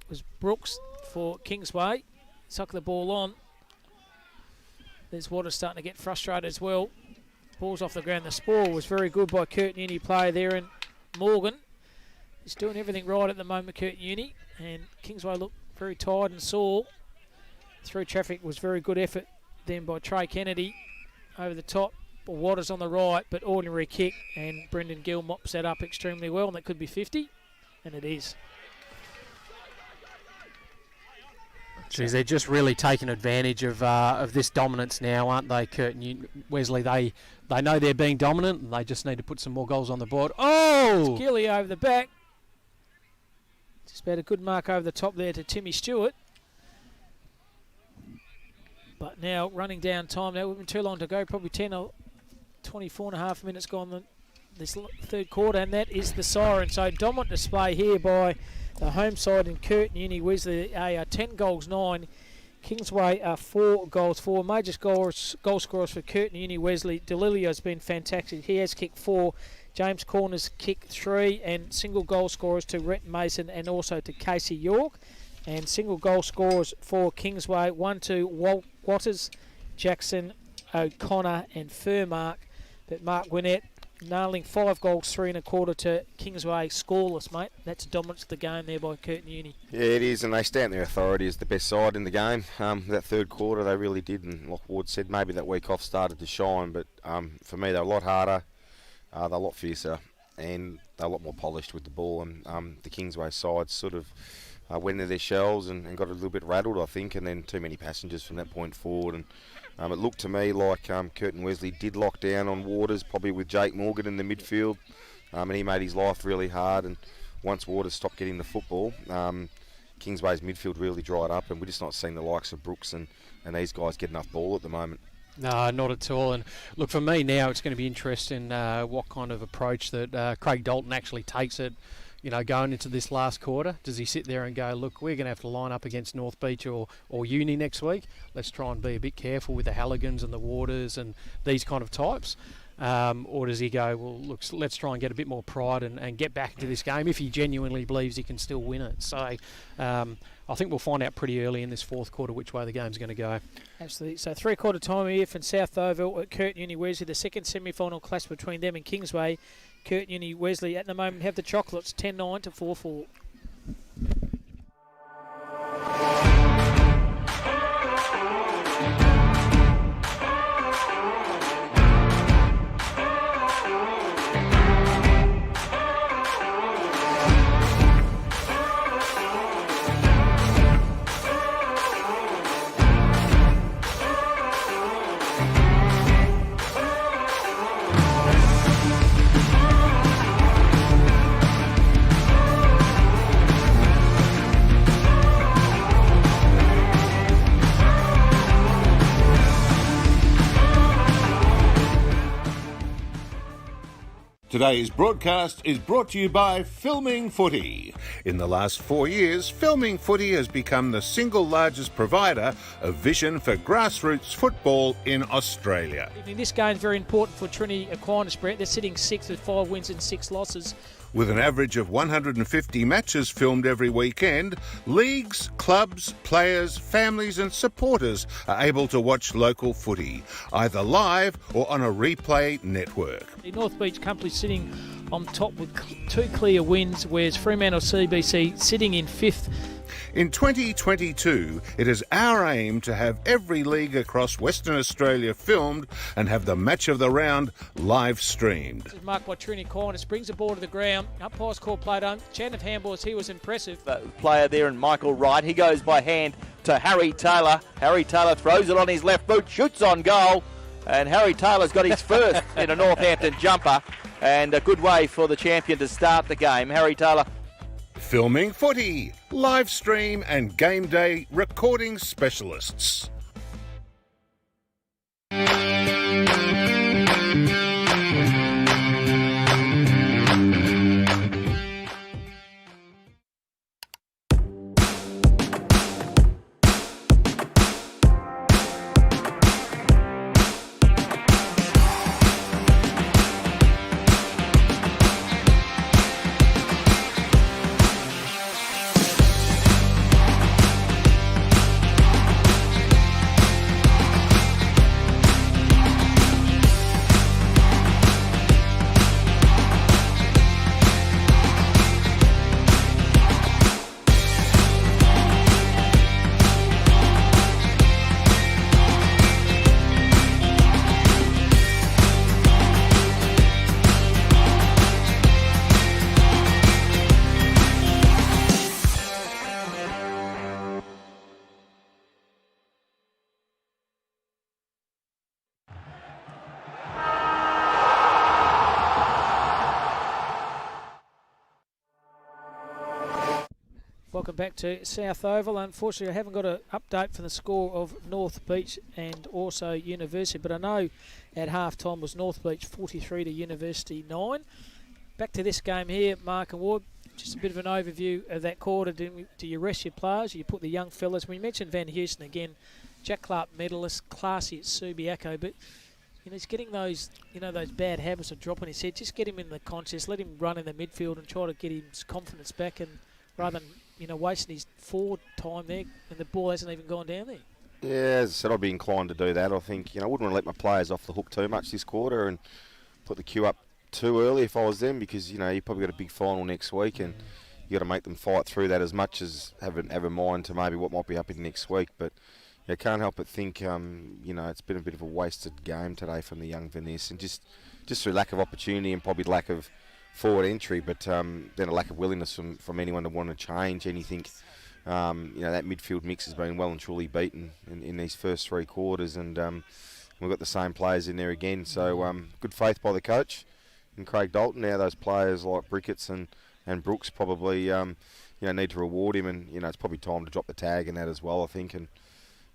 was Brooks for Kingsway. Suck the ball on. There's Waters starting to get frustrated as well. Ball's off the ground. The spoil was very good by Curtin Uni player there, and Morgan is doing everything right at the moment, Curtin Uni, and Kingsway look very tired and sore. Through traffic was very good effort then by Trey Kennedy. Over the top, Waters on the right, but ordinary kick, and Brendan Gill mops that up extremely well, and that could be 50, and it is. Geez, they're just really taking advantage of this dominance now, aren't they, Curtin Wesley? They know they're being dominant, and they just need to put some more goals on the board. Oh! Gilly over the back. Just about a good mark over the top there to Timmy Stewart. But now running down time, now we've been too long to go, probably 10 or 24 and a half minutes gone this third quarter, and that is the siren. So dominant display here by the home side in Curtin Uni. Wesley are 10 goals 9. Kingsway are 4 goals 4. Major goal scorers for Curtin Uni. Wesley Delilio has been fantastic. He has kicked 4. James Corner's kicked 3, and single goal scorers to Rhett Mason and also to Casey York. And single goal scorers for Kingsway, 1 to Waters, Jackson, O'Connor and Furmark. But Mark Gwinnett nailing 5 goals, 3 1/4 to Kingsway, scoreless, mate. That's dominance of the game there by Curtin Uni. Yeah, it is, and they stand their authority as the best side in the game. That third quarter, they really did, and like Ward said, maybe that week off started to shine, but for me, they're a lot harder, they're a lot fiercer, and they're a lot more polished with the ball, and the Kingsway side sort of went into their shells and got a little bit rattled, I think, and then too many passengers from that point forward. And it looked to me like Curtin Wesley did lock down on Waters, probably with Jake Morgan in the midfield, and he made his life really hard. And once Waters stopped getting the football, Kingsway's midfield really dried up, and we're just not seeing the likes of Brooks and these guys get enough ball at the moment. No, not at all. And look, for me now, it's going to be interesting what kind of approach that Craig Dalton actually takes it. You know, going into this last quarter, does he sit there and go, look, we're going to have to line up against North Beach or Uni next week. Let's try and be a bit careful with the Halligans and the Waters and these kind of types. Or does he go, well, look, let's try and get a bit more pride and get back into this game if he genuinely believes he can still win it. So I think we'll find out pretty early in this fourth quarter which way the game's going to go. Absolutely. So 3/4 time here from South Oval at Curtin Uni Wesley, the second semi-final clash between them and Kingsway. Curtin Uni Wesley at the moment have the chocolates, 10-9 to 4-4. Today's broadcast is brought to you by Filming Footy. In the last 4 years, Filming Footy has become the single largest provider of vision for grassroots football in Australia. This game is very important for Trinity Aquinas, Brett. They're sitting 6th with 5 wins and 6 losses. With an average of 150 matches filmed every weekend, leagues, clubs, players, families and supporters are able to watch local footy, either live or on a replay network. The North Beach Company sitting on top with 2 clear wins, whereas Fremantle CBC sitting in 5th. In 2022, it is our aim to have every league across Western Australia filmed and have the match of the round live streamed. This is marked by Trini Cornice, brings the ball to the ground. Umpire's call played on. Chan of handballs, he was impressive. The player there and Michael Wright, he goes by hand to Harry Taylor. Harry Taylor throws it on his left boot, shoots on goal. And Harry Taylor's got his first in a Northampton jumper. And a good way for the champion to start the game. Harry Taylor. Filming Footy, live stream and game day recording specialists. Welcome back to South Oval. Unfortunately, I haven't got an update for the score of North Beach and also University, but I know at half-time was North Beach 43 to University 9. Back to this game here, Mark and Ward. Just a bit of an overview of that quarter. Do you rest your players? You put the young fellas. We mentioned Van Houston again, Jack Clark medalist, classy at Subiaco, but he's getting those, those bad habits of dropping his head. Just get him in the contest, let him run in the midfield and try to get his confidence back, and rather than wasting his forward time there, and the ball hasn't even gone down there. Yeah, as I said, I'd be inclined to do that. I think, I wouldn't want to let my players off the hook too much this quarter and put the queue up too early if I was them, because, you probably got a big final next week and you got to make them fight through that as much as have a mind to maybe what might be happening next week. But I can't help but think, it's been a bit of a wasted game today from the young Venice, and just through lack of opportunity and probably lack of forward entry, but then a lack of willingness from anyone to want to change anything. That midfield mix has been well and truly beaten in these first 3 quarters, and we've got the same players in there again. So good faith by the coach and Craig Dalton. Now those players like Bricketts and Brooks probably need to reward him, and it's probably time to drop the tag in that as well, I think, and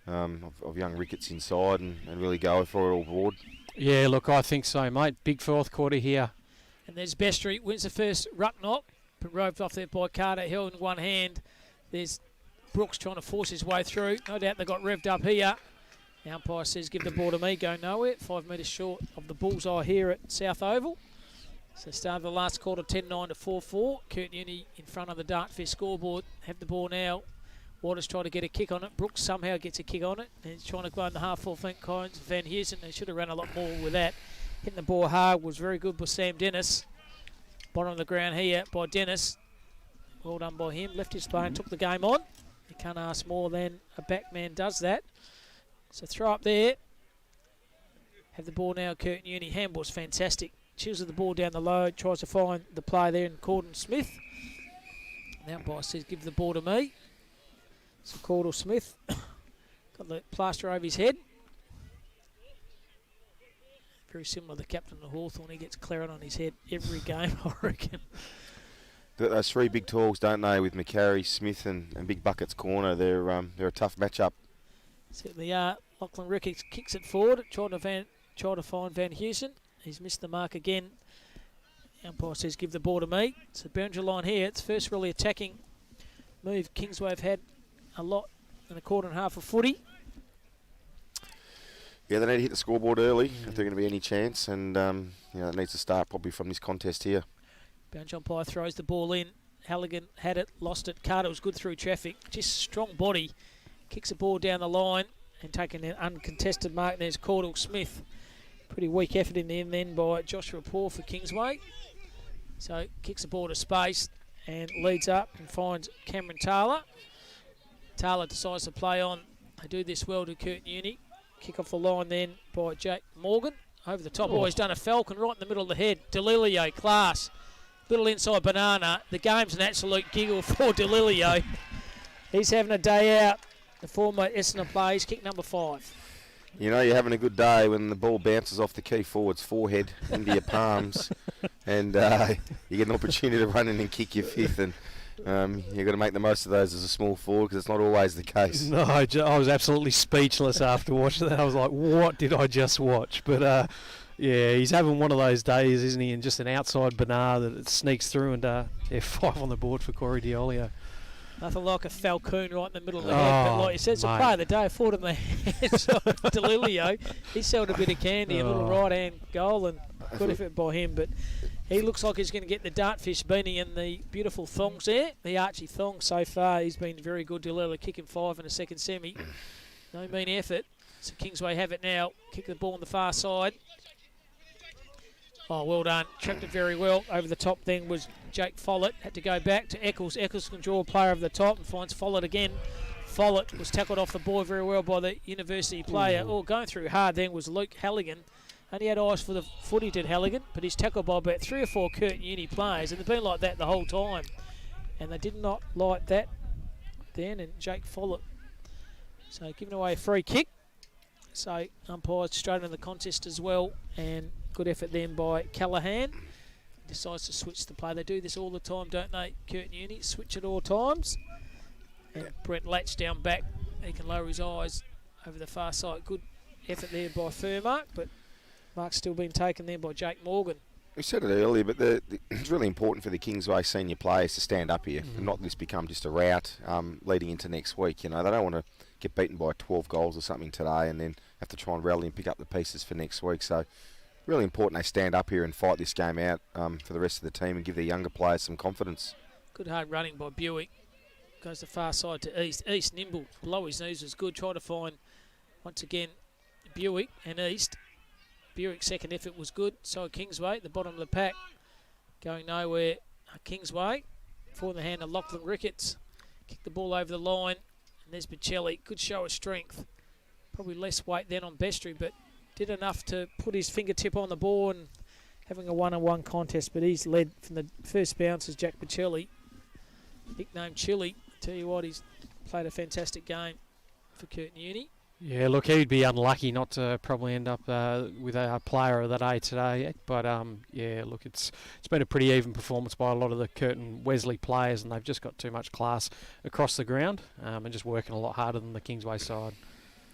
of young Ricketts inside and really go for it all board. Yeah, look, I think so, mate. Big fourth quarter here. And there's Bestry, wins the first ruck knock, but roved off there by Carter, held in one hand. There's Brooks trying to force his way through. No doubt they got revved up here. The umpire says, give the ball to me, go nowhere. 5 metres short of the bullseye here at South Oval. So start of the last quarter, 10-9 to 4-4. Curtin Uni in front of the Dartfair scoreboard. Have the ball now. Waters trying to get a kick on it. Brooks somehow gets a kick on it. And he's trying to go in the half-full flank coins. Van Houston, they should have run a lot more with that. Hitting the ball hard was very good by Sam Dennis. Bottom of the ground here by Dennis. Well done by him. Left his bone, took the game on. You can't ask more than a backman does that. So throw up there. Have the ball now, Curtin Uni. Handball's fantastic. Chisels the ball down the low. Tries to find the play there in Cordon Smith. The umpire says, give the ball to me. So Cordell Smith got the plaster over his head. Very similar to the captain of Hawthorn. He gets claret on his head every game, I reckon. Those 3 big talls, don't they, with McCarry, Smith and Big Bucket's corner. They're a tough matchup. Certainly are. Lachlan Ricketts kicks it forward. Try to find Van Houston. He's missed the mark again. The umpire says, give the ball to me. So boundary line here. It's first really attacking move Kingsway have had a lot in a quarter and a half of footy. Yeah, they need to hit the scoreboard early if they're going to be any chance, and it needs to start probably from this contest here. Bounce umpire throws the ball in. Halligan had it, lost it. Carter was good through traffic. Just strong body. Kicks the ball down the line and taking an uncontested mark. There's Cordell Smith. Pretty weak effort in the end then by Joshua Paul for Kingsway. So kicks the ball to space and leads up and finds Cameron Taylor. Taylor decides to play on. They do this well to Curtin Uni. Kick off the line then by Jake Morgan. Over the top. Oh, he's done a falcon right in the middle of the head. Delilio, class. Little inside banana. The game's an absolute giggle for Delilio. He's having a day out. The former Essendon player. He's kick number 5. You know, you're having a good day when the ball bounces off the key forward's forehead into your palms, and you get an opportunity to run in and kick your 5th, and you've got to make the most of those as a small forward because it's not always the case. No, I was absolutely speechless after watching that. I was like, what did I just watch? But yeah, he's having one of those days, isn't he? And just an outside banana that it sneaks through, and 5 on the board for Corey Diolio. Nothing like a falcon right in the middle of the head. But like you said, it's a player of the day. Fought in the hands of Delilio. He sold a bit of candy, a little right-hand goal, and good effort by him. But he looks like he's going to get the dartfish beanie and the beautiful thongs there. The Archie thong so far, he's been very good. Delilio kicking 5 in a second semi. No mean effort. So Kingsway have it now. Kick the ball on the far side. Oh, well done. Tracked it very well. Over the top then was Jake Follett. Had to go back to Eccles. Eccles can draw a player over the top and finds Follett again. Follett was tackled off the ball very well by the university player. Oh, going through hard then was Luke Halligan. Only had eyes for the footy, did Halligan, but he's tackled by about 3 or 4 Curtin Uni players, and they've been like that the whole time. And they did not like that then, and Jake Follett. So giving away a free kick. So umpires straight into the contest as well, and good effort then by Callaghan. Decides to switch the play. They do this all the time, don't they, Curtin Uni? Switch at all times. And Brent Latch down back. He can lower his eyes over the far side. Good effort there by Furmark, but mark's still being taken there by Jake Morgan. We said it earlier, but it's really important for the Kingsway senior players to stand up here and not this become just a rout leading into next week. You know, they don't want to get beaten by 12 goals or something today and then have to try and rally and pick up the pieces for next week. So really important they stand up here and fight this game out for the rest of the team and give their younger players some confidence. Good hard running by Buick. Goes the far side to East. East nimble. Below his knees was good. Try to find, once again, Buick and East. Buick's second effort was good. So Kingsway at the bottom of the pack. Going nowhere. Kingsway. For the hand of Lachlan Ricketts. Kick the ball over the line. And there's Bocelli. Good show of strength. Probably less weight than on Bestry, but did enough to put his fingertip on the ball and having a one-on-one contest. But he's led from the first bounce as Jack Bocelli. Nicknamed Chili. Tell you what, he's played a fantastic game for Curtin Uni. Yeah, look, he'd be unlucky not to probably end up with a player of the day today. But, yeah, look, it's been a pretty even performance by a lot of the Curtin Wesley players, and they've just got too much class across the ground and just working a lot harder than the Kingsway side.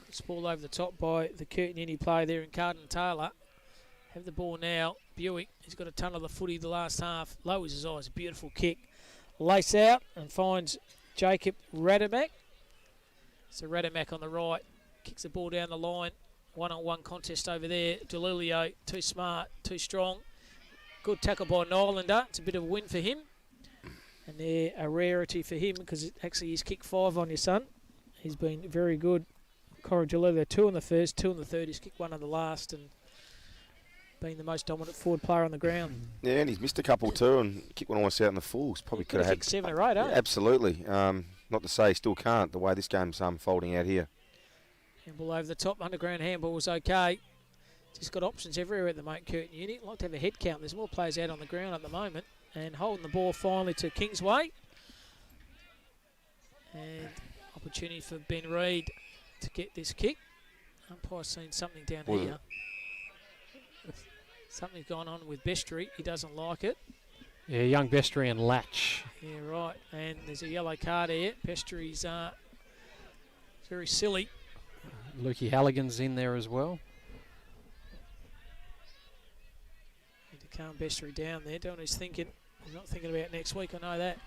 Good ball over the top by the Curtin Uni player there in Carden Taylor. Have the ball now. Buick, he's got a ton of the footy the last half. Lowers his eyes, a beautiful kick. Lace out and finds Jacob Radamak. So Radamak on the right. Kicks the ball down the line. One-on-one contest over there. Delilio, too smart, too strong. Good tackle by Nylander. It's a bit of a win for him. And they're a rarity for him because actually he's kicked 5 on your son. He's been very good. Corey Delilio, 2 in the first, 2 in the third. He's kicked 1 in the last and been the most dominant forward player on the ground. Yeah, and he's missed a couple too and kicked one almost out in the fulls. Probably could have had 7 or 8, yeah, absolutely. Not to say he still can't, the way this game's folding out here. Handball over the top, underground handball was okay. Just got options everywhere at the moment, Curtin Uni. Like to have a head count. There's more players out on the ground at the moment. And holding the ball finally to Kingsway. And opportunity for Ben Reid to get this kick. Umpire's seen something down here. Something's gone on with Bestry. He doesn't like it. Yeah, young Bestry and Latch. Yeah, right. And there's a yellow card here. Bestry's very silly. Lukey Halligan's in there as well. Need to calm Bestry down there. Don't know what he's thinking. He's not thinking about next week, I know that.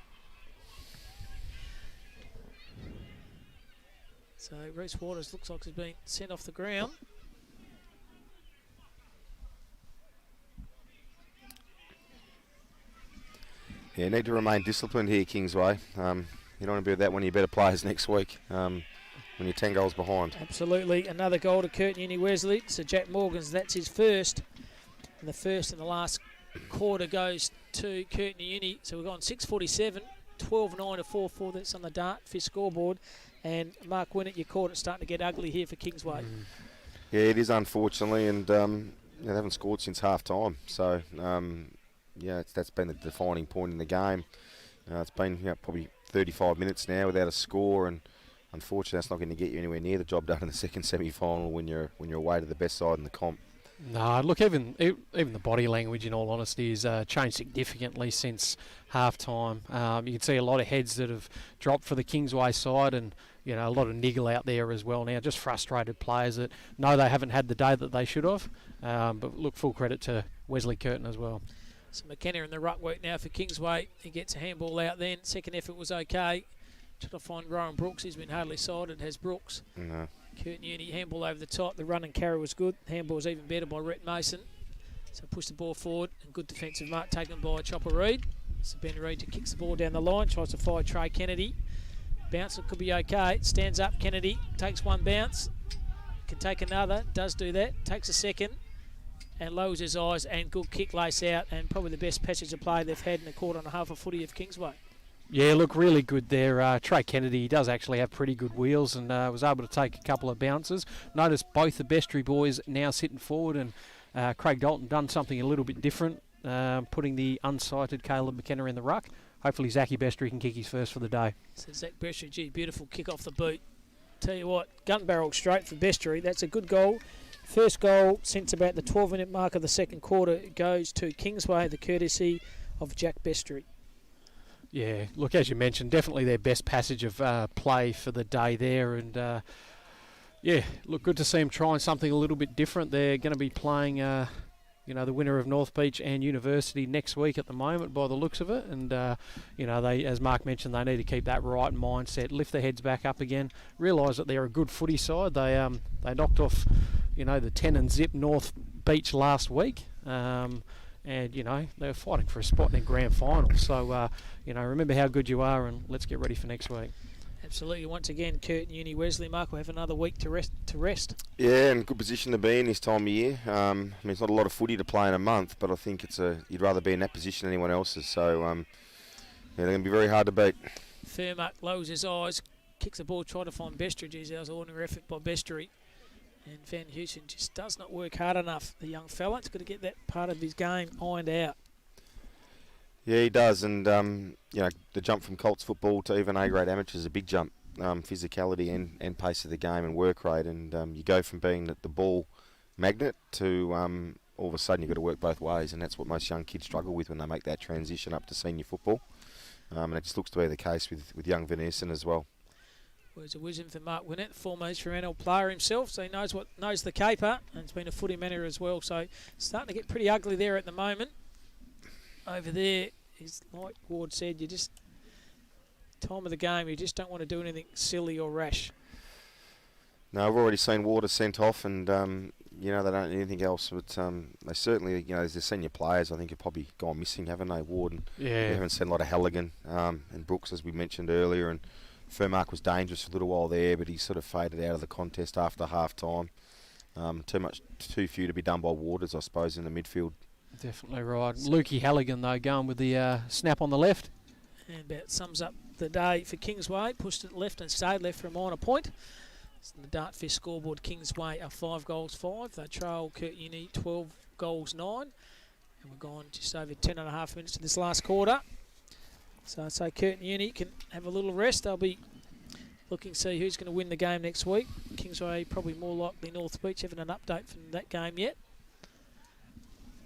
So Reece Waters looks like he's been sent off the ground. Yeah, need to remain disciplined here, Kingsway. You don't want to be that one of your better players next week when you're 10 goals behind. Absolutely. Another goal to Curtin Uni Wesley. So Jack Morgan's, that's his first. And the first in the last quarter goes to Curtin Uni. So we've gone 6:47, 12-9 to 4-4. That's on the Dart Fish scoreboard. And Mark Winnett, you caught it starting to get ugly here for Kingsway. Yeah, it is, unfortunately, and they haven't scored since half-time. So, that's been the defining point in the game. It's been probably 35 minutes now without a score, and unfortunately that's not going to get you anywhere near the job done in the second semi-final when you're away to the best side in the comp. No, look, even the body language, in all honesty, has changed significantly since half-time. You can see a lot of heads that have dropped for the Kingsway side, and a lot of niggle out there as well now. Just frustrated players that know they haven't had the day that they should have. But look, full credit to Wesley Curtin as well. So McKenna in the ruck work now for Kingsway. He gets a handball out then. Second effort was okay. Trying to find Rowan Brooks. He's been hardly sided, has Brooks. No. Curtin Uni, handball over the top. The run and carry was good. Handball was even better by Rhett Mason. So push the ball forward. And good defensive mark taken by Chopper Reed. So Ben Reed kicks the ball down the line. Tries to fire Trey Kennedy. Bounce, it could be okay. Stands up, Kennedy. Takes one bounce. Can take another. Does do that. Takes a second. And lowers his eyes. And good kick lace out. And probably the best passage of play they've had in a quarter and a half of footy of Kingsway. Yeah, look, really good there. Trey Kennedy, he does actually have pretty good wheels and was able to take a couple of bounces. Notice both the Bestry boys now sitting forward, and Craig Dalton done something a little bit different, putting the unsighted Caleb McKenna in the ruck. Hopefully Zachy Bestry can kick his first for the day. So Zach Bestry, gee, beautiful kick off the boot. Tell you what, gun barrel straight for Bestry. That's a good goal. First goal since about the 12-minute mark of the second quarter goes to Kingsway, the courtesy of Jack Bestry. Yeah, look, as you mentioned, definitely their best passage of play for the day there. And, look, good to see them trying something a little bit different. They're going to be playing, the winner of North Beach and University next week at the moment by the looks of it. And, they, as Mark mentioned, they need to keep that right mindset, lift their heads back up again, realise that they're a good footy side. They knocked off, the 10 and zip North Beach last week. And, they're fighting for a spot in the grand final. So, remember how good you are, and let's get ready for next week. Absolutely. Once again, Curtin Uni Wesley, Mark, will have another week to rest. Yeah, and good position to be in this time of year. It's not a lot of footy to play in a month, but I think you'd rather be in that position than anyone else's. So, they're going to be very hard to beat. Fairmark lowers his eyes, kicks the ball, try to find Bestry. Geez, that was an ordinary effort by Bestry. And Van Heusen just does not work hard enough, the young fella. He's got to get that part of his game ironed out. Yeah, he does. And, the jump from Colts football to even A-grade amateur is a big jump. Physicality and pace of the game and work rate. And you go from being the ball magnet to all of a sudden you've got to work both ways. And that's what most young kids struggle with when they make that transition up to senior football. And it just looks to be the case with young Van Heusen as well. Words of wisdom for Mark Winnett, former instrumental player himself, so he knows the caper, and he's been a footy manager as well. So starting to get pretty ugly there at the moment. Over there, is like Ward said, time of the game, you just don't want to do anything silly or rash. No, I've already seen Water sent off, and they don't need anything else. But they certainly, as the senior players, I think have probably gone missing, haven't they, Ward? And yeah. We haven't seen a lot of Halligan and Brooks, as we mentioned earlier, and Fairmark was dangerous for a little while there, but he sort of faded out of the contest after half-time. Too few to be done by Waters, I suppose, in the midfield. Definitely right. Lukey Halligan, though, going with the snap on the left. And about sums up the day for Kingsway. Pushed it left and stayed left for a minor point. It's the Dartfish scoreboard, Kingsway are 5 goals 5. They trail Curtin Uni 12 goals 9. And we've gone just over 10.5 minutes to this last quarter. So I'd say Curtin Uni can have a little rest. They'll be looking to see who's going to win the game next week. Kingsway probably more likely North Beach. Haven't an update from that game yet.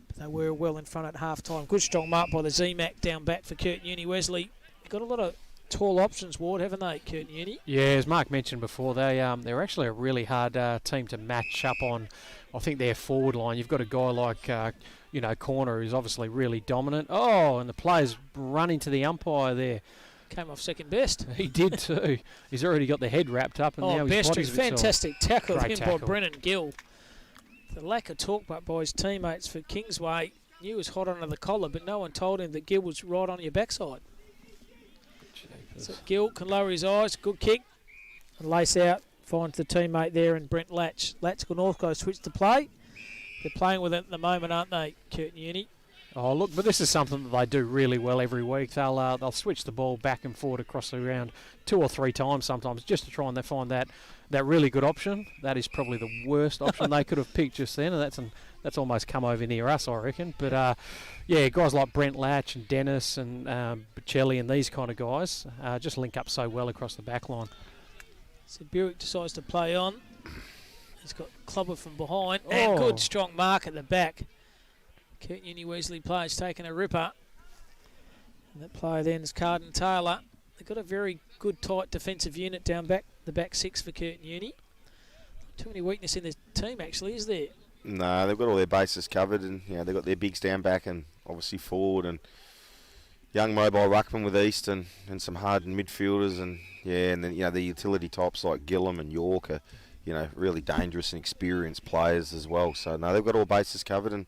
But they were well in front at half-time. Good strong mark by the Z-Mac down back for Curtin Uni. Wesley, got a lot of tall options, Ward, haven't they, Curtin Uni? Yeah, as Mark mentioned before, they're actually a really hard team to match up on. I think their forward line, you've got a guy like, Corner, who's obviously really dominant. Oh, and the players run into the umpire there. Came off second best. He did too. He's already got the head wrapped up, and now he's Bestry's fantastic tackle Great of him by Brennan Gill. The lack of talk but by his teammates for Kingsway. knew he was hot under the collar, but no one told him that Gill was right on your backside. So Gill can lower his eyes, good kick, and lace out, finds the teammate there in Brent Latch. Latch will Northcote switch to play. They're playing with it at the moment, aren't they, Curtin Uni? Oh, look, but this is something that they do really well every week. They'll switch the ball back and forward across the ground 2 or 3 times sometimes just to try and find that really good option. That is probably the worst option they could have picked just then, and that's almost come over near us, I reckon. But, yeah, guys like Brent Latch and Dennis and Bocelli and these kind of guys just link up so well across the back line. So Buick decides to play on. He's got Clubber from behind, and good strong mark at the back. Curtin Uni Wesley players taking a ripper. And that player then is Curtin Taylor. They've got a very good tight defensive unit down back, the back 6 for Curtin Uni. Too many weakness in the team actually, is there? No, they've got all their bases covered, and they've got their bigs down back and obviously forward, and young mobile ruckman with East and some hardened midfielders, and and then the utility types like Gillum and York are really dangerous and experienced players as well. So no, they've got all bases covered, and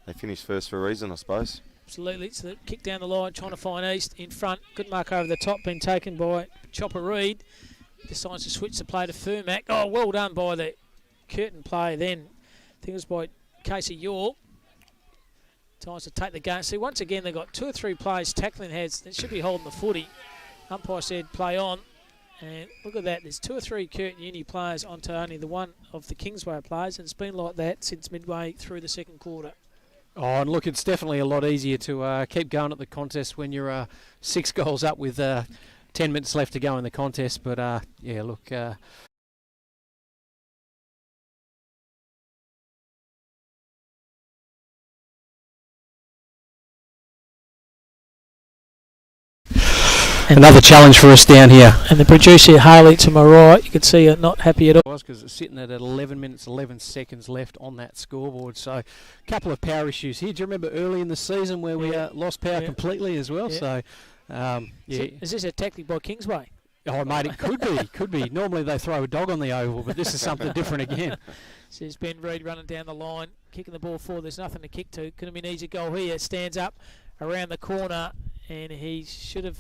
they finished first for a reason, I suppose. Absolutely. So the kick down the line, trying to find East in front. Good mark over the top, been taken by Chopper Reed. Decides to switch the play to Furmac. Oh, well done by the Curtin player then. I think it was by Casey York. Tries to take the game. See, once again, they've got 2 or 3 players tackling heads. They should be holding the footy. Umpire said play on. And look at that. There's 2 or 3 Curtin Uni players onto only the one of the Kingsway players. And it's been like that since midway through the second quarter. Oh, and look, it's definitely a lot easier to keep going at the contest when you're 6 goals up with 10 minutes left to go in the contest. But, yeah, look... Another challenge for us down here. And the producer, Harley, to my right, you can see her not happy at all. Because it's sitting at 11 minutes, 11 seconds left on that scoreboard. So a couple of power issues here. Do you remember early in the season where we lost power completely as well? So, So is this a tactic by Kingsway? Oh, mate, it could be. Normally they throw a dog on the oval, but this is something different again. So there's Ben Reid running down the line, kicking the ball forward. There's nothing to kick to. Could have been an easy goal here. Stands up around the corner, and he should have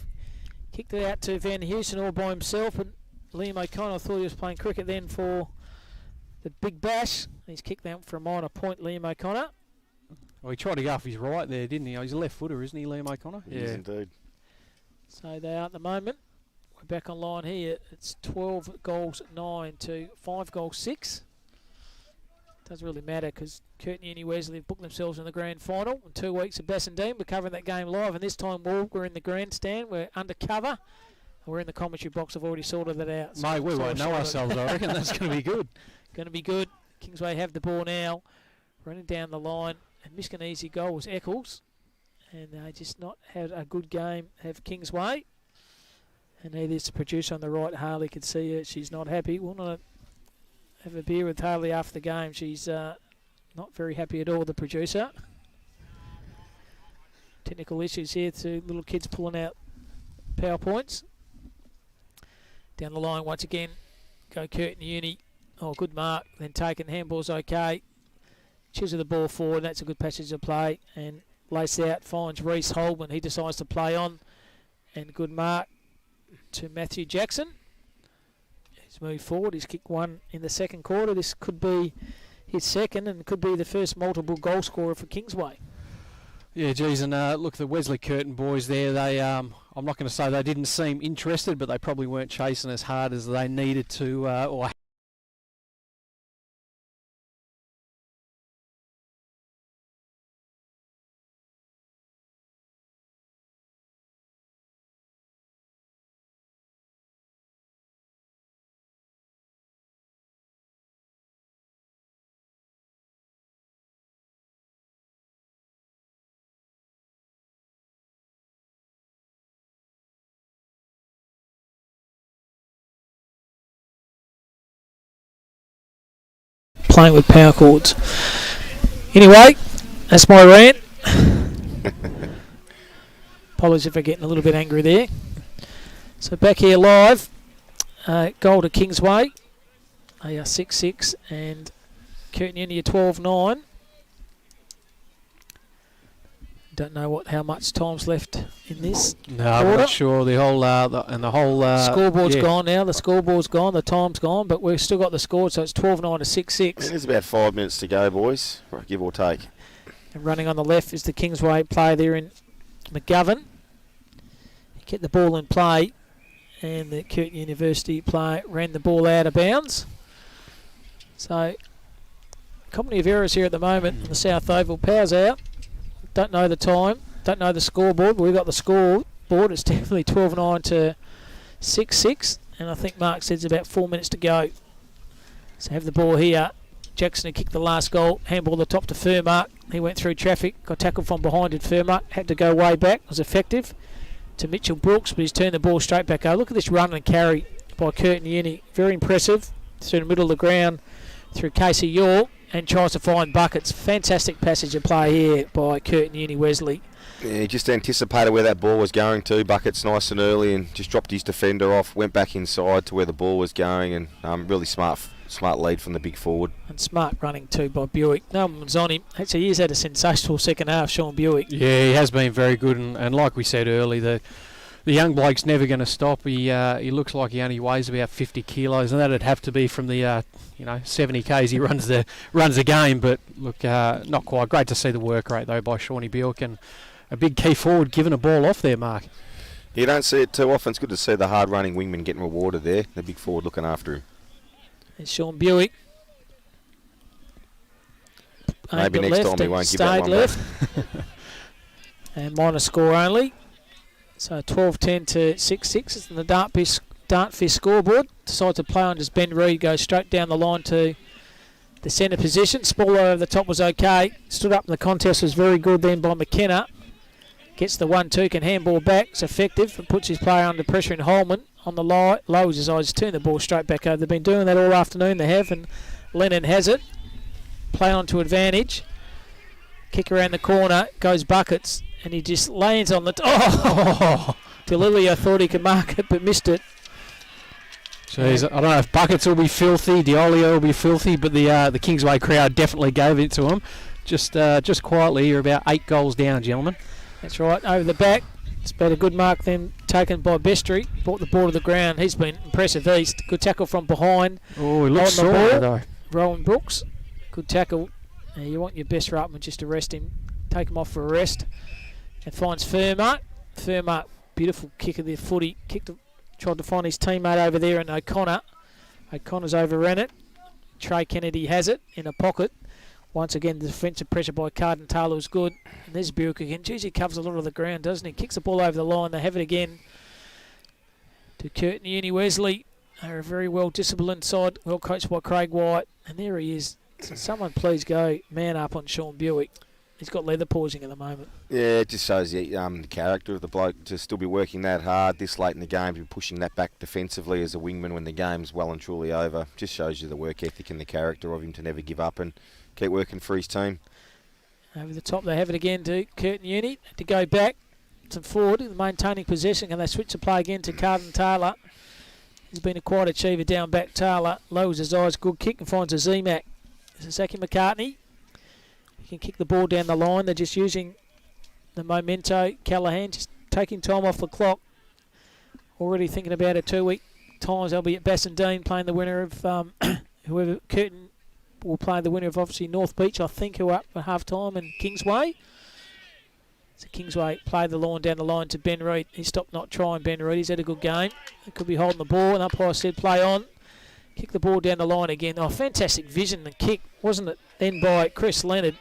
kicked it out to Van Houston all by himself, and Liam O'Connor thought he was playing cricket then for the Big Bash. He's kicked that for a minor point, Liam O'Connor. Well, he tried to go off his right there, didn't he? He's a left footer, isn't he, Liam O'Connor? He is indeed. So they are at the moment. We're back on line here. It's 12 goals 9 to 5 goals 6. Doesn't really matter because Curtin Uni Wesley have booked themselves in the grand final. In 2 weeks of Bassendean, we're covering that game live, and this time we're in the grandstand. We're undercover. We're in the commentary box. I've already sorted that out. So mate, we won't know ourselves, I reckon. That's going to be good. Going to be good. Kingsway have the ball now. Running down the line. And missed an easy goal was Eccles. And they just not had a good game, have Kingsway. And there's the producer on the right. Harley can see her. She's not happy. We'll not have a beer with Harley after the game. She's not very happy at all, the producer. Technical issues here to little kids pulling out PowerPoints. Down the line once again, go Curtin Uni. Oh, good mark. Then taken, handball's okay. Chisel the ball forward. That's a good passage of play. And lace out, finds Reece Holman. He decides to play on. And good mark to Matthew Jackson. He's moved forward. He's kicked one in the second quarter. This could be his second and could be the first multiple goal scorer for Kingsway. Yeah, geez, and look, the Wesley Curtin boys there, they, I'm not going to say they didn't seem interested, but they probably weren't chasing as hard as they needed to, or playing with power cords. Anyway, that's my rant. Apologies if I'm getting a little bit angry there. So back here live, goal to Kingsway. They are 6-6 and Curtin Uni are 12-9. don't know how much time's left in this. No, I'm not sure. The whole scoreboard's yeah. gone now. The scoreboard's gone. The time's gone, but we've still got the score, so it's 12-9 to 6-6. There's about 5 minutes to go, boys, give or take. And running on the left is the Kingsway player there in McGovern. Get the ball in play, and the Curtin University player ran the ball out of bounds. So, company of errors here at the moment in the South Oval. Power's out. Don't know the time. Don't know the scoreboard. But we've got the scoreboard. It's definitely 12-9 to 6-6. And I think Mark said it's about 4 minutes to go. So have the ball here. Jackson had kicked the last goal. Handball the top to Furmark. He went through traffic. Got tackled from behind at Furmark. Had to go way back. Was effective to Mitchell Brooks, but he's turned the ball straight back over. Look at this run and carry by Curtin Uni. Very impressive. Through the middle of the ground through Casey York and tries to find buckets. Fantastic passage of play here by Curtin Uni Wesley. Yeah, he just anticipated where that ball was going to. Buckets nice and early and just dropped his defender off, went back inside to where the ball was going, and really smart lead from the big forward. And smart running too by Buick. No one was on him. Actually, he's had a sensational second half, Sean Buick. Yeah, he has been very good, and like we said early, the young bloke's never going to stop. He looks like he only weighs about 50 kilos, and that'd have to be from the 70 k's he runs the game. But look, not quite. Great to see the work rate though by Shawnee Buick, and a big key forward giving a ball off there, Mark. You don't see it too often. It's good to see the hard running wingman getting rewarded there. The big forward looking after him. And Sean Buick. Maybe next time he won't give that one left. back. And minor score only. So 12-10 to 6-6. It's in the Dartfish scoreboard. Decides to play on as Ben Reid goes straight down the line to the centre position. Spoiler over the top was okay. Stood up in the contest, was very good then by McKenna. Gets the 1-2, can handball back. It's effective and puts his player under pressure in Holman. On the lowers his eyes, turn the ball straight back over. They've been doing that all afternoon, they have, and Lennon has it. Play on to advantage. Kick around the corner, goes buckets, and he just lands on the... Delilio thought he could mark it, but missed it. Jeez, I don't know if buckets will be filthy, Diolio will be filthy, but the Kingsway crowd definitely gave it to him. Just quietly, you're about 8 goals down, gentlemen. That's right, over the back. It's been a good mark then taken by Bestry. Brought the ball to the ground. He's been impressive east. Good tackle from behind. Oh, he looks sore though. Rowan Brooks. Good tackle. You want your best ruckman just to rest him. Take him off for a rest. And finds Furmark. Furmark, beautiful kick of the footy. Tried to find his teammate over there and O'Connor. O'Connor's overrun it. Trey Kennedy has it in a pocket. Once again, the defensive pressure by Curtin Taylor was good. And there's Buick again. Geez, he covers a lot of the ground, doesn't he? Kicks the ball over the line. They have it again to Curtin Uni Wesley. They're a very well-disciplined side, well coached by Craig White. And there he is. So someone please go man up on Sean Buick. He's got leather pausing at the moment. Yeah, it just shows the character of the bloke to still be working that hard this late in the game, to be pushing that back defensively as a wingman when the game's well and truly over. Just shows you the work ethic and the character of him to never give up and keep working for his team. Over the top, they have it again to Curtin Uni. To go back to forward, maintaining possession, and they switch the play again to Curtin Taylor. He's been a quiet achiever down back. Taylor lowers his eyes, good kick, and finds a Z-Mac. This is Zaki McCartney. He can kick the ball down the line. They're just using the memento. Callahan just taking time off the clock. Already thinking about it 2 week times. They'll be at Bassendean playing the winner of whoever Curtin will play the winner of obviously North Beach, I think, who are up for half time, and Kingsway. So Kingsway played the line down the line to Ben Reid. He stopped not trying, Ben Reid. He's had a good game. He could be holding the ball, and umpire said play on. Kick the ball down the line again. Oh, fantastic vision and kick, wasn't it? Then by Chris Leonard.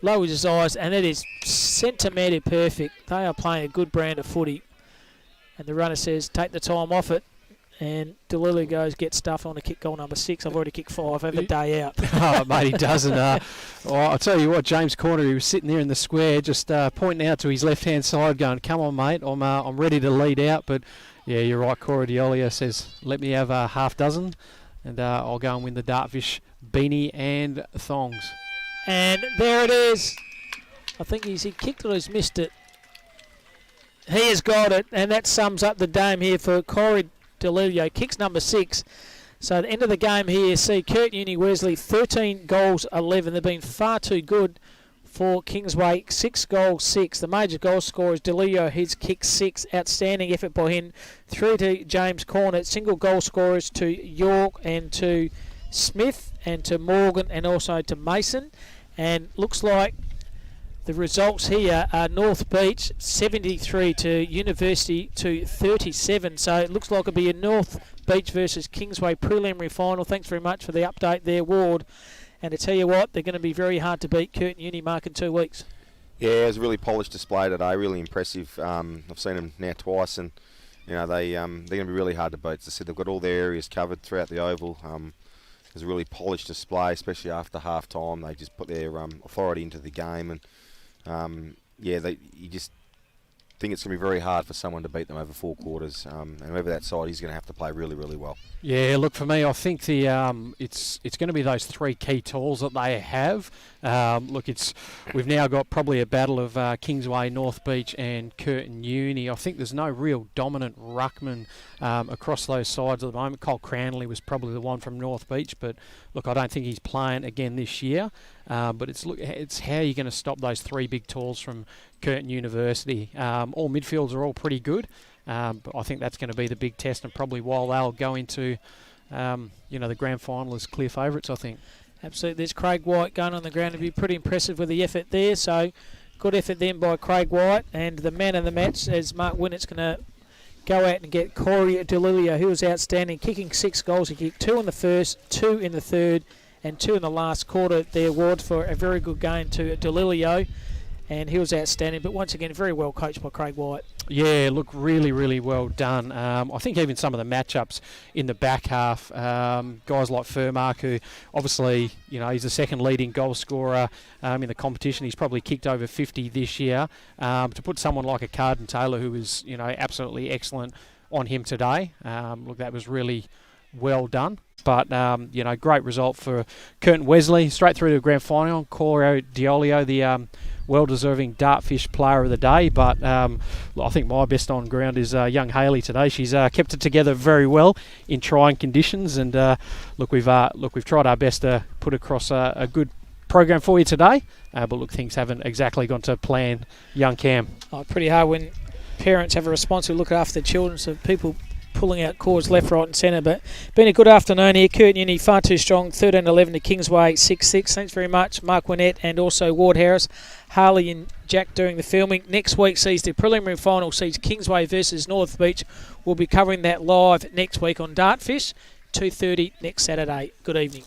Lowers his eyes, and it is centimetre perfect. They are playing a good brand of footy. And the runner says, take the time off it. And Delilio goes, get stuff on a kick goal number 6. I've already kicked 5. I have a day out. Oh, mate, he doesn't. I'll tell you what, James Corner, he was sitting there in the square just pointing out to his left-hand side going, come on, mate, I'm ready to lead out. But, yeah, you're right, Cora Diolio says, let me have a half dozen, and I'll go and win the Dartfish beanie and thongs. And there it is. I think he kicked it or he's missed it. He has got it, and that sums up the game here for Corey Delilio. Kicks number 6. So at the end of the game here, see Curtin Uni Wesley, 13 goals, 11. They've been far too good for Kingsway, 6 goals, 6. The major goal scorer is Delio. He's kicked 6. Outstanding effort by him. Through to James Cornett. Single goal scorers to York and to Smith and to Morgan and also to Mason. And looks like the results here are North Beach 73 to University to 37. So it looks like it'll be a North Beach versus Kingsway preliminary final. Thanks very much for the update there, Ward. And to tell you what, they're going to be very hard to beat Curtin Uni Mark in 2 weeks. Yeah, it was a really polished display today, really impressive. I've seen them now twice, and they're going to be really hard to beat. As I said, they've got all their areas covered throughout the oval. It was a really polished display, especially after half time. They just put their authority into the game, and you just think it's going to be very hard for someone to beat them over 4 quarters. And whoever that side is going to have to play really, really well. Yeah, look, for me, I think the it's going to be those 3 key tools that they have. We've now got probably a battle of Kingsway, North Beach and Curtin Uni. I think there's no real dominant ruckman across those sides at the moment. Cole Cranley was probably the one from North Beach, but look, I don't think he's playing again this year. But it's how you're going to stop those 3 big tools from Curtin University. All midfields are all pretty good. But I think that's going to be the big test, and probably while they'll go into, the grand final as clear favourites, I think. Absolutely. There's Craig White going on the ground to be pretty impressive with the effort there. So good effort then by Craig White. And the man of the match, as Mark Winnett's going to go out and get Corey Delilio, who was outstanding, kicking 6 goals. He kicked 2 in the first, 2 in the third, and 2 in the last quarter. The award for a very good game to Delilio. And he was outstanding, but once again, very well coached by Craig White. Yeah, look, really, really well done. I think even some of the matchups in the back half, guys like Furmark, who obviously, he's the second leading goal scorer in the competition. He's probably kicked over 50 this year. To put someone like a Curtin Taylor, who is, absolutely excellent on him today, look, that was really well done. But, great result for Curtin Wesley, straight through to the grand final. Corey Diolio, the well-deserving Dartfish player of the day, but I think my best on ground is young Hayley today. She's kept it together very well in trying conditions, and we've tried our best to put across a good program for you today. But look, things haven't exactly gone to plan. Young Cam. Pretty hard when parents have a responsibility to look after their children, so people pulling out cords left, right and centre. But been a good afternoon here. Curtin Uni far too strong, 13-11 to Kingsway 6-6. Thanks very much, Mark Winnett and also Ward Harris, Harley and Jack doing the filming. Next week sees the preliminary final, sees Kingsway versus North Beach. We'll be covering that live next week on Dartfish, 2:30 next Saturday. Good evening.